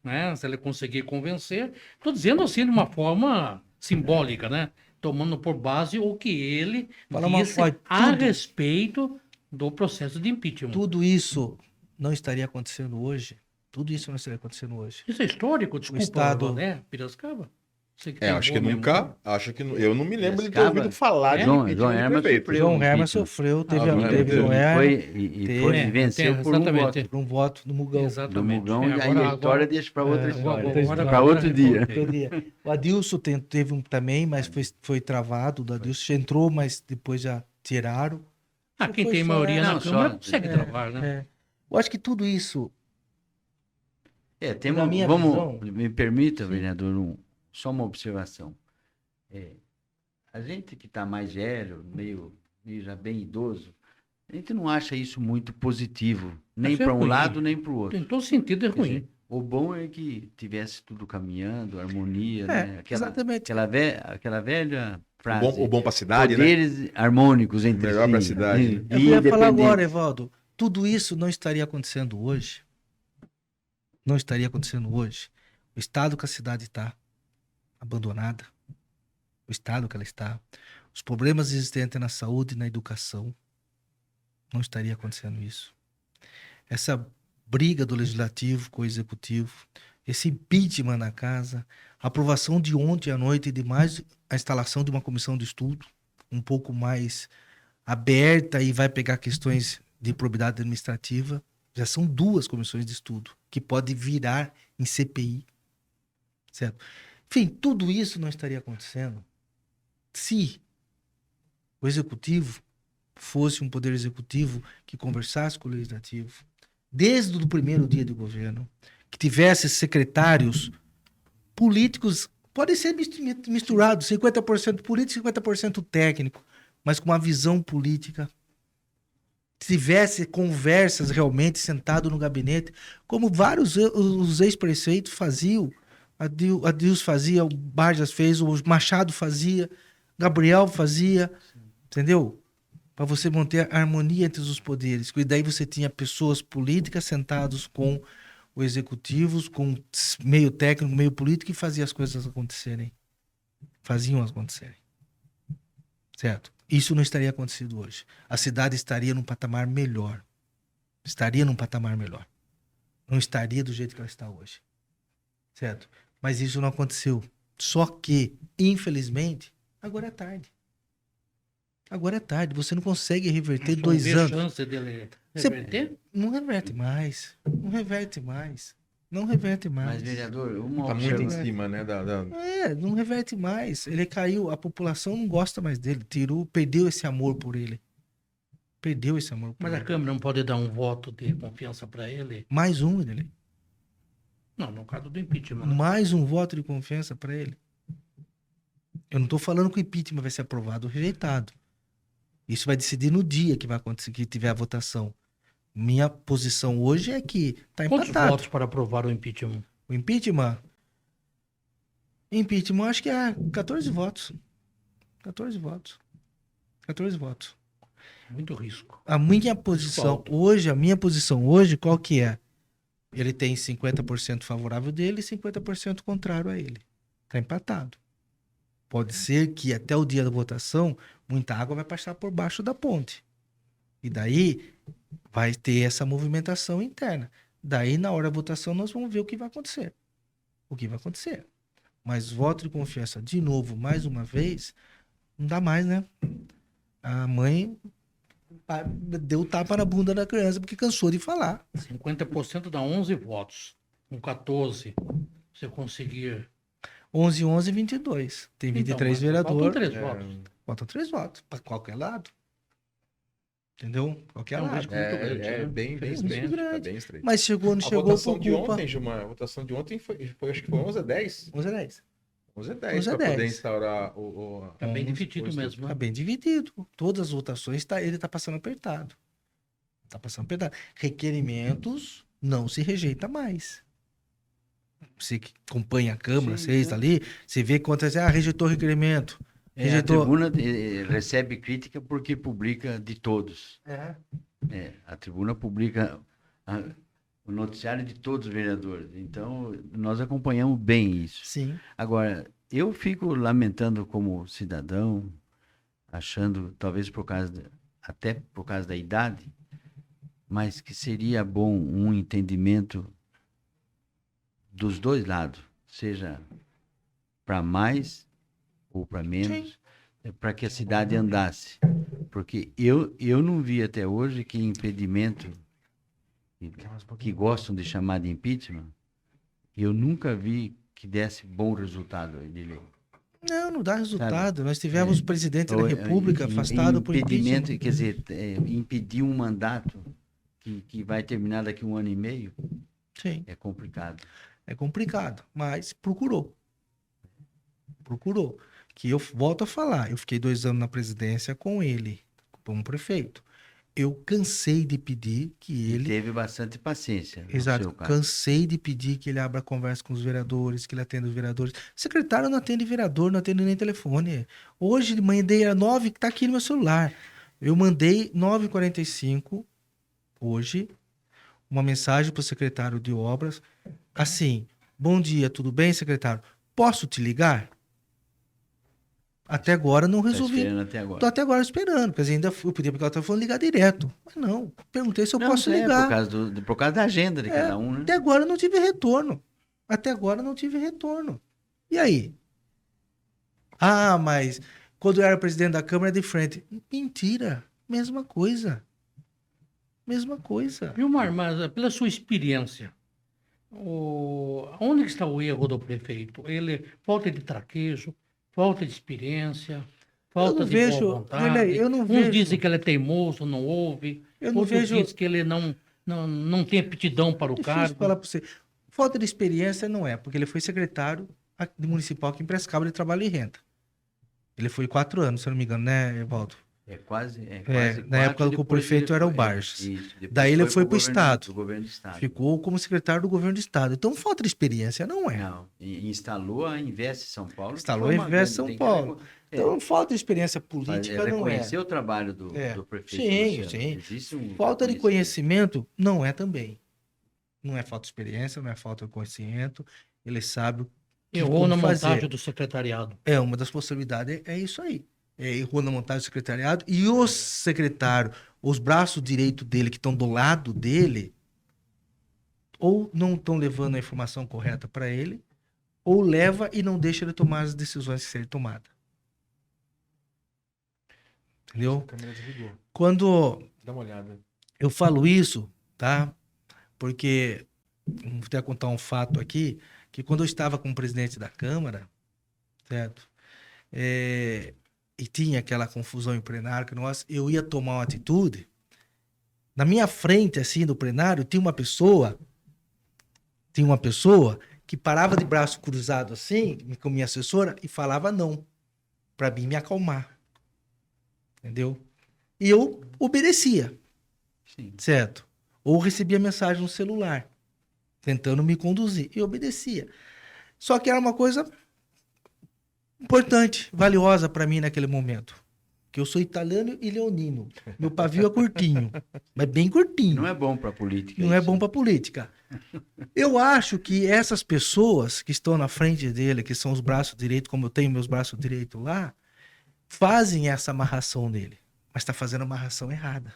Né? Se ele conseguir convencer. Estou dizendo assim de uma forma simbólica, né? Tomando por base o que ele Fala uma disse coisa, a tudo- respeito do processo de impeachment. Tudo isso não estaria acontecendo hoje. Tudo isso não estaria acontecendo hoje. Isso é histórico, desculpa, Estado- né? Piracicaba. Você que tem acho que boa nunca, memória. acho que eu não me lembro de ter Piracicaba. ouvido falar de João impeachment do Herman prefeito. sofreu. João impeachment. Herman sofreu, teve João teve Herman João Herman, E venceu por um exatamente. voto por um voto no Mugão. do Exatamente. Mugão, É, e aí a história deixa para outra história. Para outro dia. O Adilson teve um também, mas foi travado. O Adilson entrou, mas depois já tiraram. Quem Foi tem só- maioria Não, na só- Câmara consegue travar, né? É. Eu acho que tudo isso, Tem Na minha vamos, visão- me permita, vereador, só uma observação. A gente que está mais velho, meio já bem idoso, a gente não acha isso muito positivo, nem Isso é para um ruim. lado, nem para o outro. Em todo sentido é Quer dizer, ruim. o bom é que tivesse tudo caminhando, harmonia, É, né? exatamente. Aquela velha frase. O bom pra cidade, né? Poderes harmônicos entre Melhor si. pra cidade, né? Eu E ia falar agora, independentes. Evaldo. Tudo isso não estaria acontecendo hoje. Não estaria acontecendo hoje. O estado que a cidade está abandonada, o estado que ela está, os problemas existentes na saúde e na educação, não estaria acontecendo isso. Essa briga do legislativo com o executivo, esse impeachment na casa, a aprovação de ontem à noite de mais a instalação de uma comissão de estudo um pouco mais aberta e vai pegar questões de probidade administrativa. Já são 2 comissões de estudo que pode virar em CPI, certo? Enfim, tudo isso não estaria acontecendo se o executivo fosse um poder executivo que conversasse com o legislativo desde o primeiro dia de governo, que tivesse secretários políticos, pode ser misturado, 50% político, 50% técnico, mas com uma visão política. Tivesse conversas realmente sentado no gabinete, como vários os ex-prefeitos faziam. Adilson fazia, o Barjas fez, o Machado fazia, Gabriel fazia, entendeu? Para você manter a harmonia entre os poderes. E daí você tinha pessoas políticas sentados com o executivo, com meio técnico, meio político, e fazia as coisas acontecerem. Faziam acontecerem. Certo? Isso não estaria acontecendo hoje. A cidade estaria num patamar melhor. Estaria num patamar melhor. Não estaria do jeito que ela está hoje. Certo? Mas isso não aconteceu. Só que, infelizmente, agora é tarde. Agora é tarde. Você não consegue reverter Não 2 vê anos. chance dele Você- reverter? Não reverte mais. Não reverte mais. Não reverte mais. Mas, vereador, uma Tá muito em observação. cima, né? Não reverte mais. Ele caiu, a população não gosta mais dele. Perdeu esse amor por ele. Perdeu esse amor por Mas a ele. Câmara não pode dar um voto de confiança para ele? Mais um dele. Não, no caso do impeachment. Né? Mais um voto de confiança para ele. Eu não estou falando que o impeachment vai ser aprovado ou rejeitado. Isso vai decidir no dia que vai acontecer, que tiver a votação. Minha posição hoje é que está Quantos empatado. votos para aprovar o impeachment? O impeachment? Impeachment, acho que é 14 votos. 14 votos. 14 votos. Muito risco. A minha posição hoje, qual que é? Ele tem 50% favorável dele e 50% contrário a ele. Tá empatado. Pode ser que até o dia da votação, muita água vai passar por baixo da ponte. E daí vai ter essa movimentação interna. Daí, na hora da votação, nós vamos ver o que vai acontecer. O que vai acontecer. Mas voto de confiança, de novo, mais uma vez, não dá mais, né? A mãe deu tapa na bunda da criança porque cansou de falar. 50% dá 11 votos. Com 14, você conseguir... 11, 11, 22. Tem 23 Então, mas faltam vereadores. 3 votos. Faltam 3 votos. Para qualquer lado. Entendeu? Qualquer É um lado. risco muito grande. né? bem Infelizmente. estreito. Tá grande. bem estreito. Mas chegou, não A chegou votação por de culpa. ontem, Gilmar, a votação de ontem foi acho que foi 11 a 10. 11 a 10. 11 a 10 11 a para poder 10. instaurar o Tá bem 11, dividido mesmo. Tá Né? bem dividido. Todas as votações ele tá passando apertado. Tá passando apertado. Requerimentos não se rejeita mais. Você que acompanha a Câmara, Sim, vocês ali, você vê quantas rejeitou o requerimento. A Rejeitou. tribuna recebe crítica porque publica de todos. É. A tribuna publica o noticiário de todos os vereadores. Então, nós acompanhamos bem isso. Sim. Agora, eu fico lamentando como cidadão, achando, talvez até por causa da idade, mas que seria bom um entendimento dos dois lados, seja para mais ou para menos, para que a cidade andasse. Porque eu não vi até hoje que impedimento, que gostam de chamar de impeachment, eu nunca vi que desse bom resultado de lei. Não dá resultado. Nós tivemos o presidente da República afastado por impedimento, impeachment. quer dizer, impedir um mandato que vai terminar daqui 1 ano e meio, Sim. é complicado. É complicado, mas procurou. Procurou. Que eu volto a falar, eu fiquei 2 anos na presidência com ele, como prefeito. Eu cansei de pedir que E ele... teve bastante paciência no Exato, seu caso. cansei de pedir que ele abra conversa com os vereadores, que ele atenda os vereadores. Secretário não atende vereador, não atende nem telefone. Hoje de manhã dei a 9, que tá aqui no meu celular. Eu mandei 9h45, hoje, uma mensagem para o secretário de obras, assim, bom dia, tudo bem, secretário? Posso te ligar? Até agora não Tá resolvi. esperando até agora. Tô até agora esperando, porque ainda eu podia pegar o telefone e ligar direto. Mas não, perguntei se eu posso ligar. Por causa da agenda de cada um, né? Até agora eu não tive retorno. Até agora eu não tive retorno. E aí? Ah, mas quando eu era presidente da Câmara de frente. Mentira. Mesma coisa. Mesma coisa. Vilmar, mas pela sua experiência, onde que está o erro do prefeito? Falta de traquejo, falta de experiência, falta de boa vontade. Vanderlei, eu não Uns vejo. dizem que ele é teimoso, não ouve. Eu não Outros vejo. dizem que ele não tem aptidão para o Difícil cargo. falar para você. Falta de experiência não é, porque ele foi secretário de municipal aqui em Piracicaba de Trabalho e Renda. Ele foi 4 anos, se eu não me engano, né, Evaldo? É quase na época que o prefeito era o Barges. Daí ele foi pro Estado. Do governo do Estado. Ficou como secretário do governo do estado. Então, falta de experiência não é. Não, instalou a Invest São Paulo. Instalou a Invest São Paulo. Então, falta de experiência política não é. Reconhecer o trabalho do prefeito. Sim, Luciano. sim. Existe Falta de conhecimento não é também. Não é falta de experiência, não é falta de conhecimento. Ele sabe o que Errou na fazer. montagem do secretariado. É, uma das possibilidades é isso aí. Errou na montagem do secretariado e o secretário, os braços direitos dele que estão do lado dele, ou não estão levando a informação correta para ele, ou leva e não deixa ele tomar as decisões que serem tomadas. Entendeu? A câmera desligou. Quando Dá uma olhada. eu falo isso, tá? Porque vou até contar um fato aqui, que quando eu estava como presidente da Câmara, certo? E tinha aquela confusão em plenário, que eu ia tomar uma atitude. Na minha frente, assim, do plenário, tinha uma pessoa que parava de braço cruzado assim, com minha assessora, e falava não, para mim me acalmar. Entendeu? E eu obedecia. Sim. Certo? Ou recebia mensagem no celular, tentando me conduzir. E obedecia. Só que era uma coisa importante, valiosa para mim naquele momento. porque eu sou italiano e leonino. Meu pavio é curtinho, mas bem curtinho. Não é bom para política. Não é isso. bom para política. Eu acho que essas pessoas que estão na frente dele, que são os braços direitos, como eu tenho meus braços direitos lá, fazem essa amarração nele, mas está fazendo a amarração errada.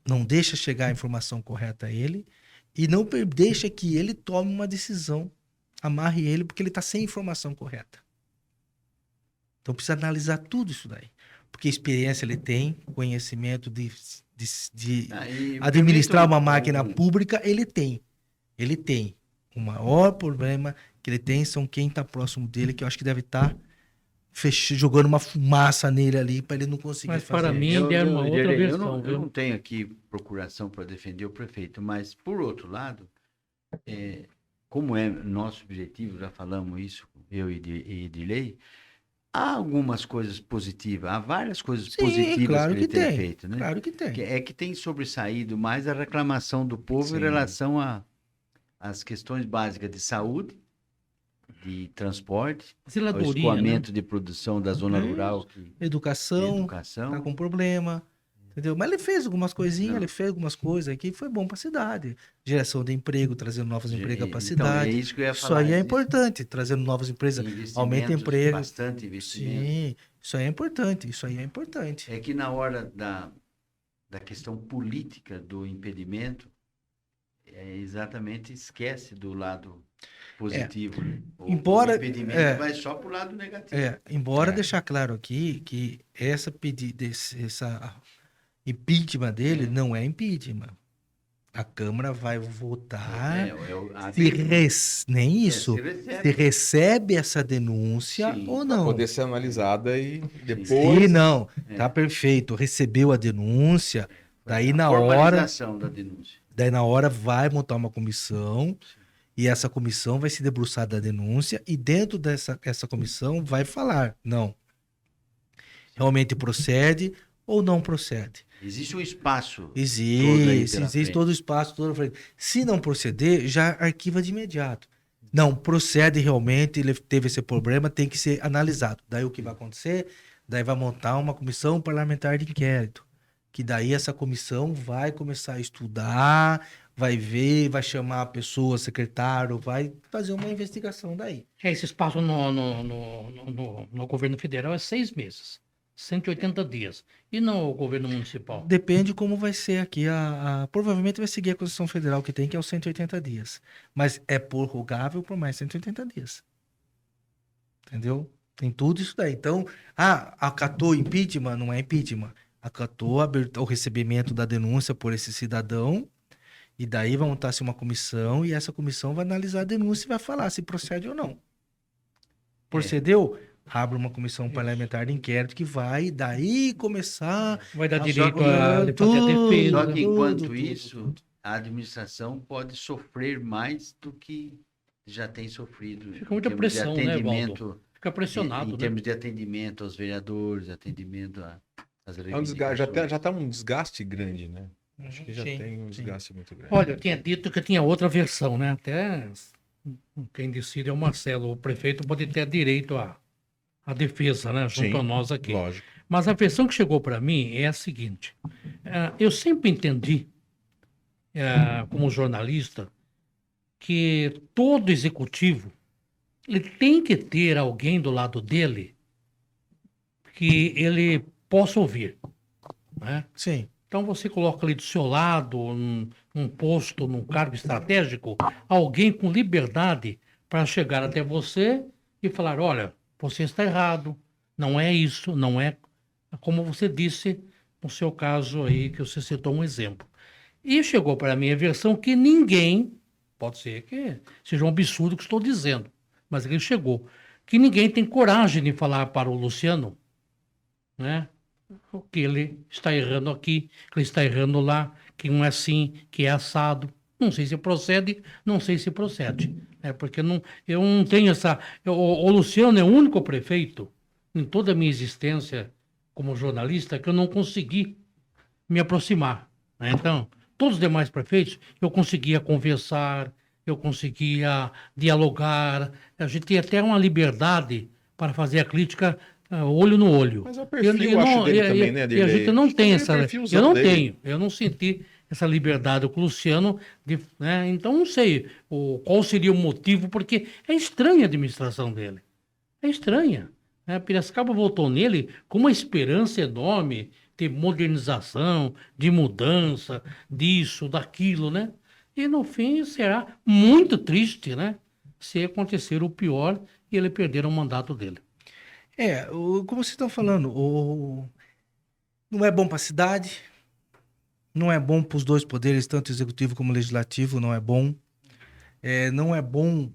Não deixa chegar a informação correta a ele e não deixa que ele tome uma decisão. Amarre ele porque ele está sem informação correta. Então precisa analisar tudo isso daí. Porque experiência ele tem, conhecimento de administrar uma máquina pública, ele tem. Ele tem. O maior problema que ele tem são quem está próximo dele, que eu acho que deve estar jogando uma fumaça nele ali para ele não conseguir Mas fazer. para mim é uma outra versão. Eu não tenho aqui procuração para defender o prefeito, mas, por outro lado, como é nosso objetivo, já falamos isso, eu e Edilei, há algumas coisas positivas, há várias coisas positivas claro que ele que tem tem, feito, né? Claro que tem. Que tem sobressaído mais a reclamação do povo em relação às questões básicas de saúde, de transporte, o escoamento, né, de produção da zona rural. Educação, tá com problema, entendeu? Mas ele fez algumas coisinhas, ele fez algumas coisas aqui, foi bom para a cidade. Geração de emprego, trazendo novos empregos para a cidade. Então, é isso que eu ia isso falar. aí é importante, trazendo novas empresas, aumenta emprego. Bastante investimento. Sim, isso aí é importante, isso aí é importante. É que na hora da questão política do impedimento, exatamente esquece do lado positivo. Né? Embora, o impedimento vai só para o lado negativo. Embora deixar claro aqui que essa impeachment dele não é impeachment. A Câmara vai votar nem isso. Se recebe essa denúncia ou não. Para poder ser analisada e depois... Sim, não. Tá perfeito. Recebeu a denúncia, daí na hora... da denúncia. Daí na hora vai montar uma comissão e essa comissão vai se debruçar da denúncia e dentro essa comissão vai falar, não, realmente procede ou não procede. Existe um espaço. Existe todo o espaço. Se não proceder, já arquiva de imediato. Não, procede realmente, ele teve esse problema, tem que ser analisado. Daí o que vai acontecer? Daí vai montar uma comissão parlamentar de inquérito. Que daí essa comissão vai começar a estudar, vai ver, vai chamar a pessoa, secretário, vai fazer uma investigação daí. Esse espaço no governo federal é 6 meses, 180 dias. E no governo municipal? Depende como vai ser aqui. Provavelmente vai seguir a Constituição Federal que tem, que é os 180 dias. Mas é prorrogável por mais 180 dias. Entendeu? Tem tudo isso daí. Então, acatou impeachment? Não é impeachment. Acatou o recebimento da denúncia por esse cidadão, e daí vai montar-se uma comissão, e essa comissão vai analisar a denúncia e vai falar se procede ou não. Procedeu? Abre uma comissão parlamentar de inquérito que vai daí começar... Vai dar direito a fazer a defesa. Só que enquanto isso, a administração pode sofrer mais do que já tem sofrido. Fica muita pressão, né, Valdo? Fica pressionado, em termos de atendimento aos vereadores, atendimento às já está um desgaste grande, né? Acho que já tem um desgaste muito grande. Olha, eu tinha dito que tinha outra versão, né? Até quem decide é o Marcelo. O prefeito pode ter direito à defesa, né? Junto a nós aqui. Lógico. Mas a versão que chegou para mim é a seguinte. Eu sempre entendi, como jornalista, que todo executivo ele tem que ter alguém do lado dele que ele possa ouvir, né? Sim. Então você coloca ali do seu lado, num posto, num cargo estratégico, alguém com liberdade para chegar até você e falar, olha, você está errado, não é isso, não é como você disse no seu caso aí, que você citou um exemplo. E chegou para mim a versão que ninguém, pode ser que seja um absurdo o que estou dizendo, mas ele chegou, que ninguém tem coragem de falar para o Luciano, né? Que ele está errando aqui, que ele está errando lá, que não é assim, que é assado. Não sei se procede, não sei se procede. Porque eu não tenho essa... O Luciano é o único prefeito, em toda a minha existência como jornalista, que eu não consegui me aproximar, né? Então, todos os demais prefeitos, eu conseguia conversar, eu conseguia dialogar, a gente tinha até uma liberdade para fazer a crítica olho no olho. Mas é o perfil, eu acho, dele também, né, E a gente não tem Acho que essa... é perfilzão Eu não dele. tenho, eu não senti essa liberdade com o Luciano, né? Então não sei qual seria o motivo, porque é estranha a administração dele. É estranha. Né? Piracicaba votou nele com uma esperança enorme de modernização, de mudança, disso, daquilo, né? E no fim será muito triste, né? Se acontecer o pior e ele perder o mandato dele. Como vocês estão falando, não é bom para a cidade, não é bom para os dois poderes, tanto executivo como legislativo, não é bom. Não é bom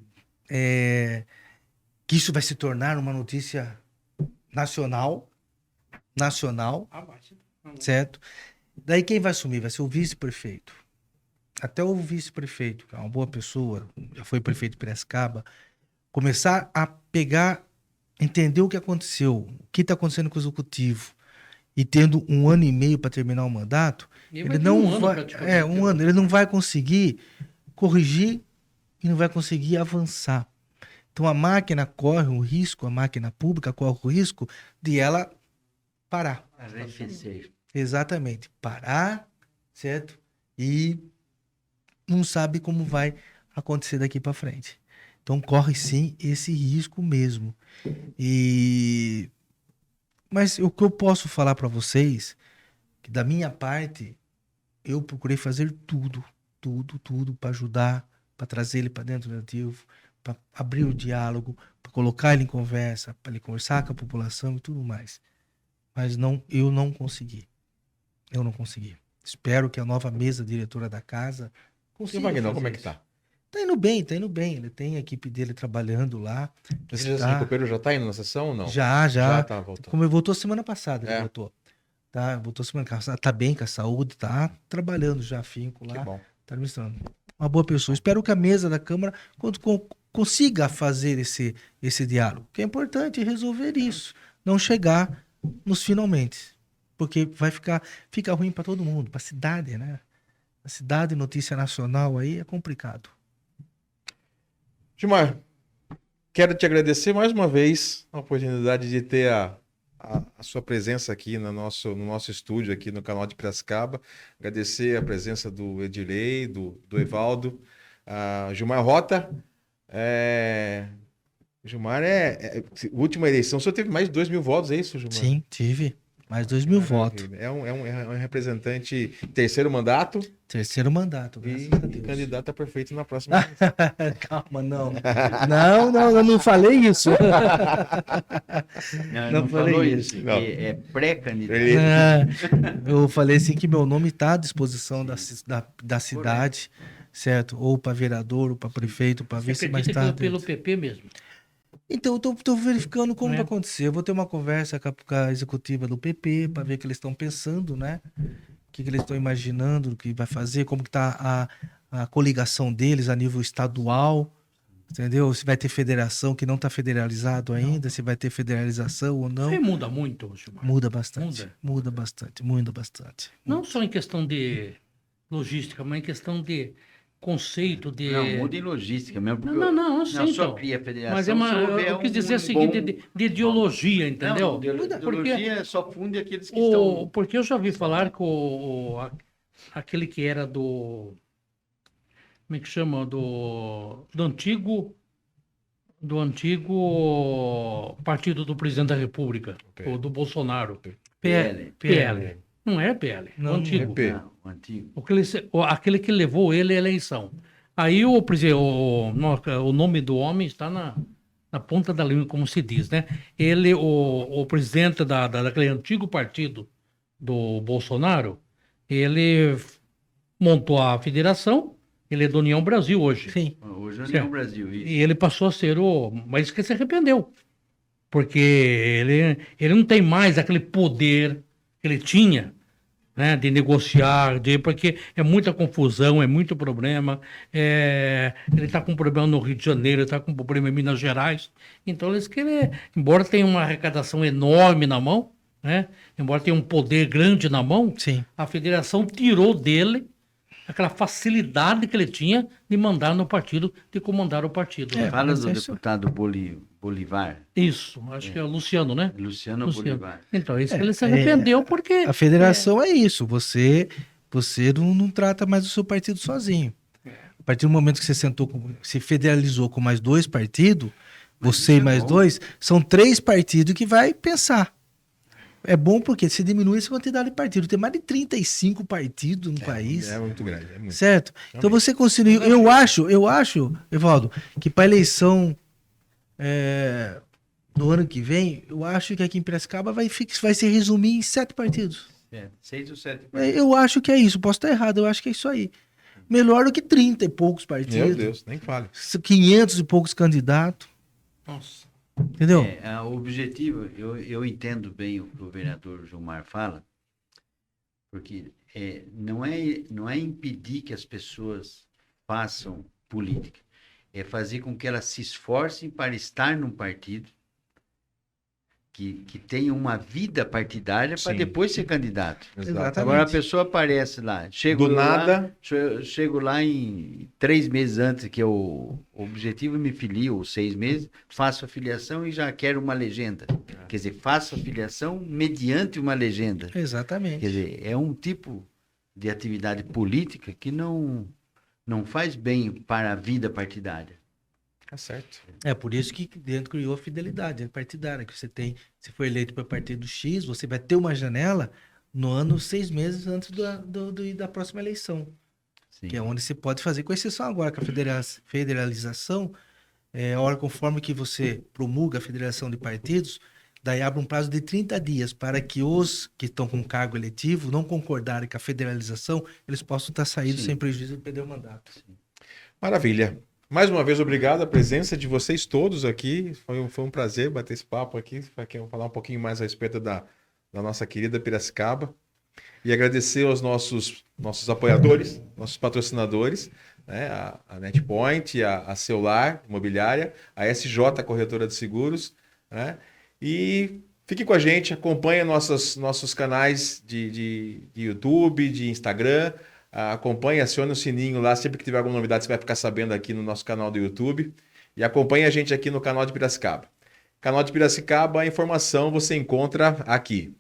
que isso vai se tornar uma notícia nacional, certo? Daí quem vai assumir? Vai ser o vice-prefeito. Até o vice-prefeito, que é uma boa pessoa, já foi prefeito de Piracicaba, começar a pegar, entender o que aconteceu, o que está acontecendo com o executivo, e tendo 1 ano e meio para terminar o mandato, ele não vai, um ano, ele não vai conseguir corrigir e não vai conseguir avançar. Então a máquina corre o risco, a máquina pública corre o risco de ela parar. Arrefecer. Exatamente, parar, certo? E não sabe como vai acontecer daqui para frente. Então corre sim esse risco mesmo. Mas o que eu posso falar para vocês, que da minha parte, eu procurei fazer tudo para ajudar, para trazer ele para dentro do ativo, para abrir o diálogo, para colocar ele em conversa, para ele conversar com a população e tudo mais. Mas eu não consegui. Eu não consegui. Espero que a nova mesa diretora da casa E o consiga Magnão, fazer como é que isso. tá? Tá indo bem, tá indo bem. Ele tem a equipe dele trabalhando lá. Você já se recuperou? Já tá indo na sessão ou não? Já. Já tá voltando. Como ele voltou semana passada, ele É. voltou. Tá, voltou semana passada. Tá bem com a saúde, tá trabalhando já afinco Que lá. bom. Tá administrando. Uma boa pessoa. Espero que a mesa da Câmara consiga fazer esse diálogo. Que é importante resolver isso. Não chegar nos finalmente. Porque fica ruim para todo mundo, para a cidade, né? A cidade, notícia nacional aí é complicado. Gilmar, quero te agradecer mais uma vez a oportunidade de ter a sua presença aqui no nosso estúdio, aqui no canal de Piracicaba. Agradecer a presença do Edilei, do Evaldo, Gilmar Rota. Gilmar última eleição, o senhor teve mais de 2.000 votos, é isso, Gilmar? Sim, tive. Mais 2.000 votos. É um representante, terceiro mandato. Terceiro mandato, graças a E Deus. candidato a prefeito na próxima eleição. Calma, não. Eu não falei isso. Não falei falou isso. isso. Não. É pré-candidato. Eu falei assim que meu nome está à disposição da cidade, certo? Ou para vereador, ou para prefeito, para ver se mais Acredita tarde. pelo PP mesmo. Então, eu tô verificando como É. vai acontecer. Eu vou ter uma conversa com a executiva do PP para ver o que eles estão pensando, né? O que eles estão imaginando, o que vai fazer, como que tá a coligação deles a nível estadual, entendeu? Se vai ter federação que não está federalizado ainda, se vai ter federalização ou não. Isso aí muda muito, Gilmar. Muda bastante. Muda. Muda bastante. Não só em questão de logística, mas em questão de conceito, de... Não, muda em logística mesmo. Porque Não, eu sei, não só então. cria a federação. Mas eu quis dizer o um seguinte, de ideologia, entendeu? Não, ideologia só funde aqueles que Porque eu já ouvi falar que aquele que era do... Como é que chama? Do antigo partido do presidente da República, ou do Bolsonaro. PL. Não é PL, Não, o antigo. é P. Não, o antigo. Aquele que levou ele à eleição. Aí o nome do homem está na ponta da língua, como se diz, né? Ele, o presidente daquele antigo partido do Bolsonaro, ele montou a federação, ele é do União Brasil hoje. Sim. Hoje é o Certo. Brasil. Isso. E ele passou a ser mas que se arrependeu. Porque ele não tem mais aquele poder que ele tinha, né, de negociar, porque é muita confusão, é muito problema. Ele está com problema no Rio de Janeiro, está com problema em Minas Gerais. Então eles querem, embora tenha uma arrecadação enorme na mão, né, embora tenha um poder grande na mão, Sim. a federação tirou dele aquela facilidade que ele tinha de mandar no partido, de comandar o partido. né? Fala mas do é isso. deputado Bolivar, Isso, acho que é o Luciano, né? Luciano Luciano. Bolivar. Então, isso ele se arrependeu porque... A federação é isso. Você não trata mais o seu partido sozinho. A partir do momento que você se federalizou com mais 2 partidos, Mas você isso e é mais bom. 2, são 3 partidos que vai pensar. É bom porque você diminui essa quantidade de partidos. Tem mais de 35 partidos no país. É muito grande. É muito. Certo? Então Realmente. você conseguiu. Eu acho, Evaldo, que para a eleição do ano que vem, eu acho que aqui em Piracicaba vai se resumir em 7 partidos. 6 ou 7. Eu acho que é isso. Posso estar errado, eu acho que é isso aí. Melhor do que 30 e poucos partidos. Meu Deus, nem fale. 500 e poucos candidatos. Nossa. Entendeu? O objetivo, eu entendo bem o que o vereador Gilmar fala, porque não é impedir que as pessoas façam política, é fazer com que elas se esforcem para estar num partido que tenha uma vida partidária para Sim. depois ser candidato. Exatamente. Agora a pessoa aparece lá, chego lá em 3 meses antes, que é o objetivo, me filio, ou 6 meses, faço a filiação e já quero uma legenda. Quer dizer, faço a filiação mediante uma legenda. Exatamente. Quer dizer, é um tipo de atividade política que não faz bem para a vida partidária. Tá certo. É por isso que dentro criou a fidelidade partidária, que você tem, se for eleito para partido X, você vai ter uma janela no ano 6 meses antes da próxima eleição. Sim. Que é onde você pode fazer, com exceção agora, com a federalização, a hora conforme que você promulga a federação de partidos, daí abre um prazo de 30 dias para que os que estão com cargo eletivo não concordarem com a federalização, eles possam estar saídos Sim. sem prejuízo de perder o mandato. Maravilha. Mais uma vez, obrigado a presença de vocês todos aqui. Foi um prazer bater esse papo aqui, para falar um pouquinho mais a respeito da nossa querida Piracicaba. E agradecer aos nossos apoiadores, nossos patrocinadores, né? A NetPoint, a Celular Imobiliária, a SJ Corretora de Seguros, né? E fique com a gente, acompanhe nossos canais de YouTube, de Instagram. Acompanhe, acione o sininho lá. Sempre que tiver alguma novidade, você vai ficar sabendo aqui no nosso canal do YouTube. E acompanhe a gente aqui no canal de Piracicaba. Canal de Piracicaba, a informação você encontra aqui.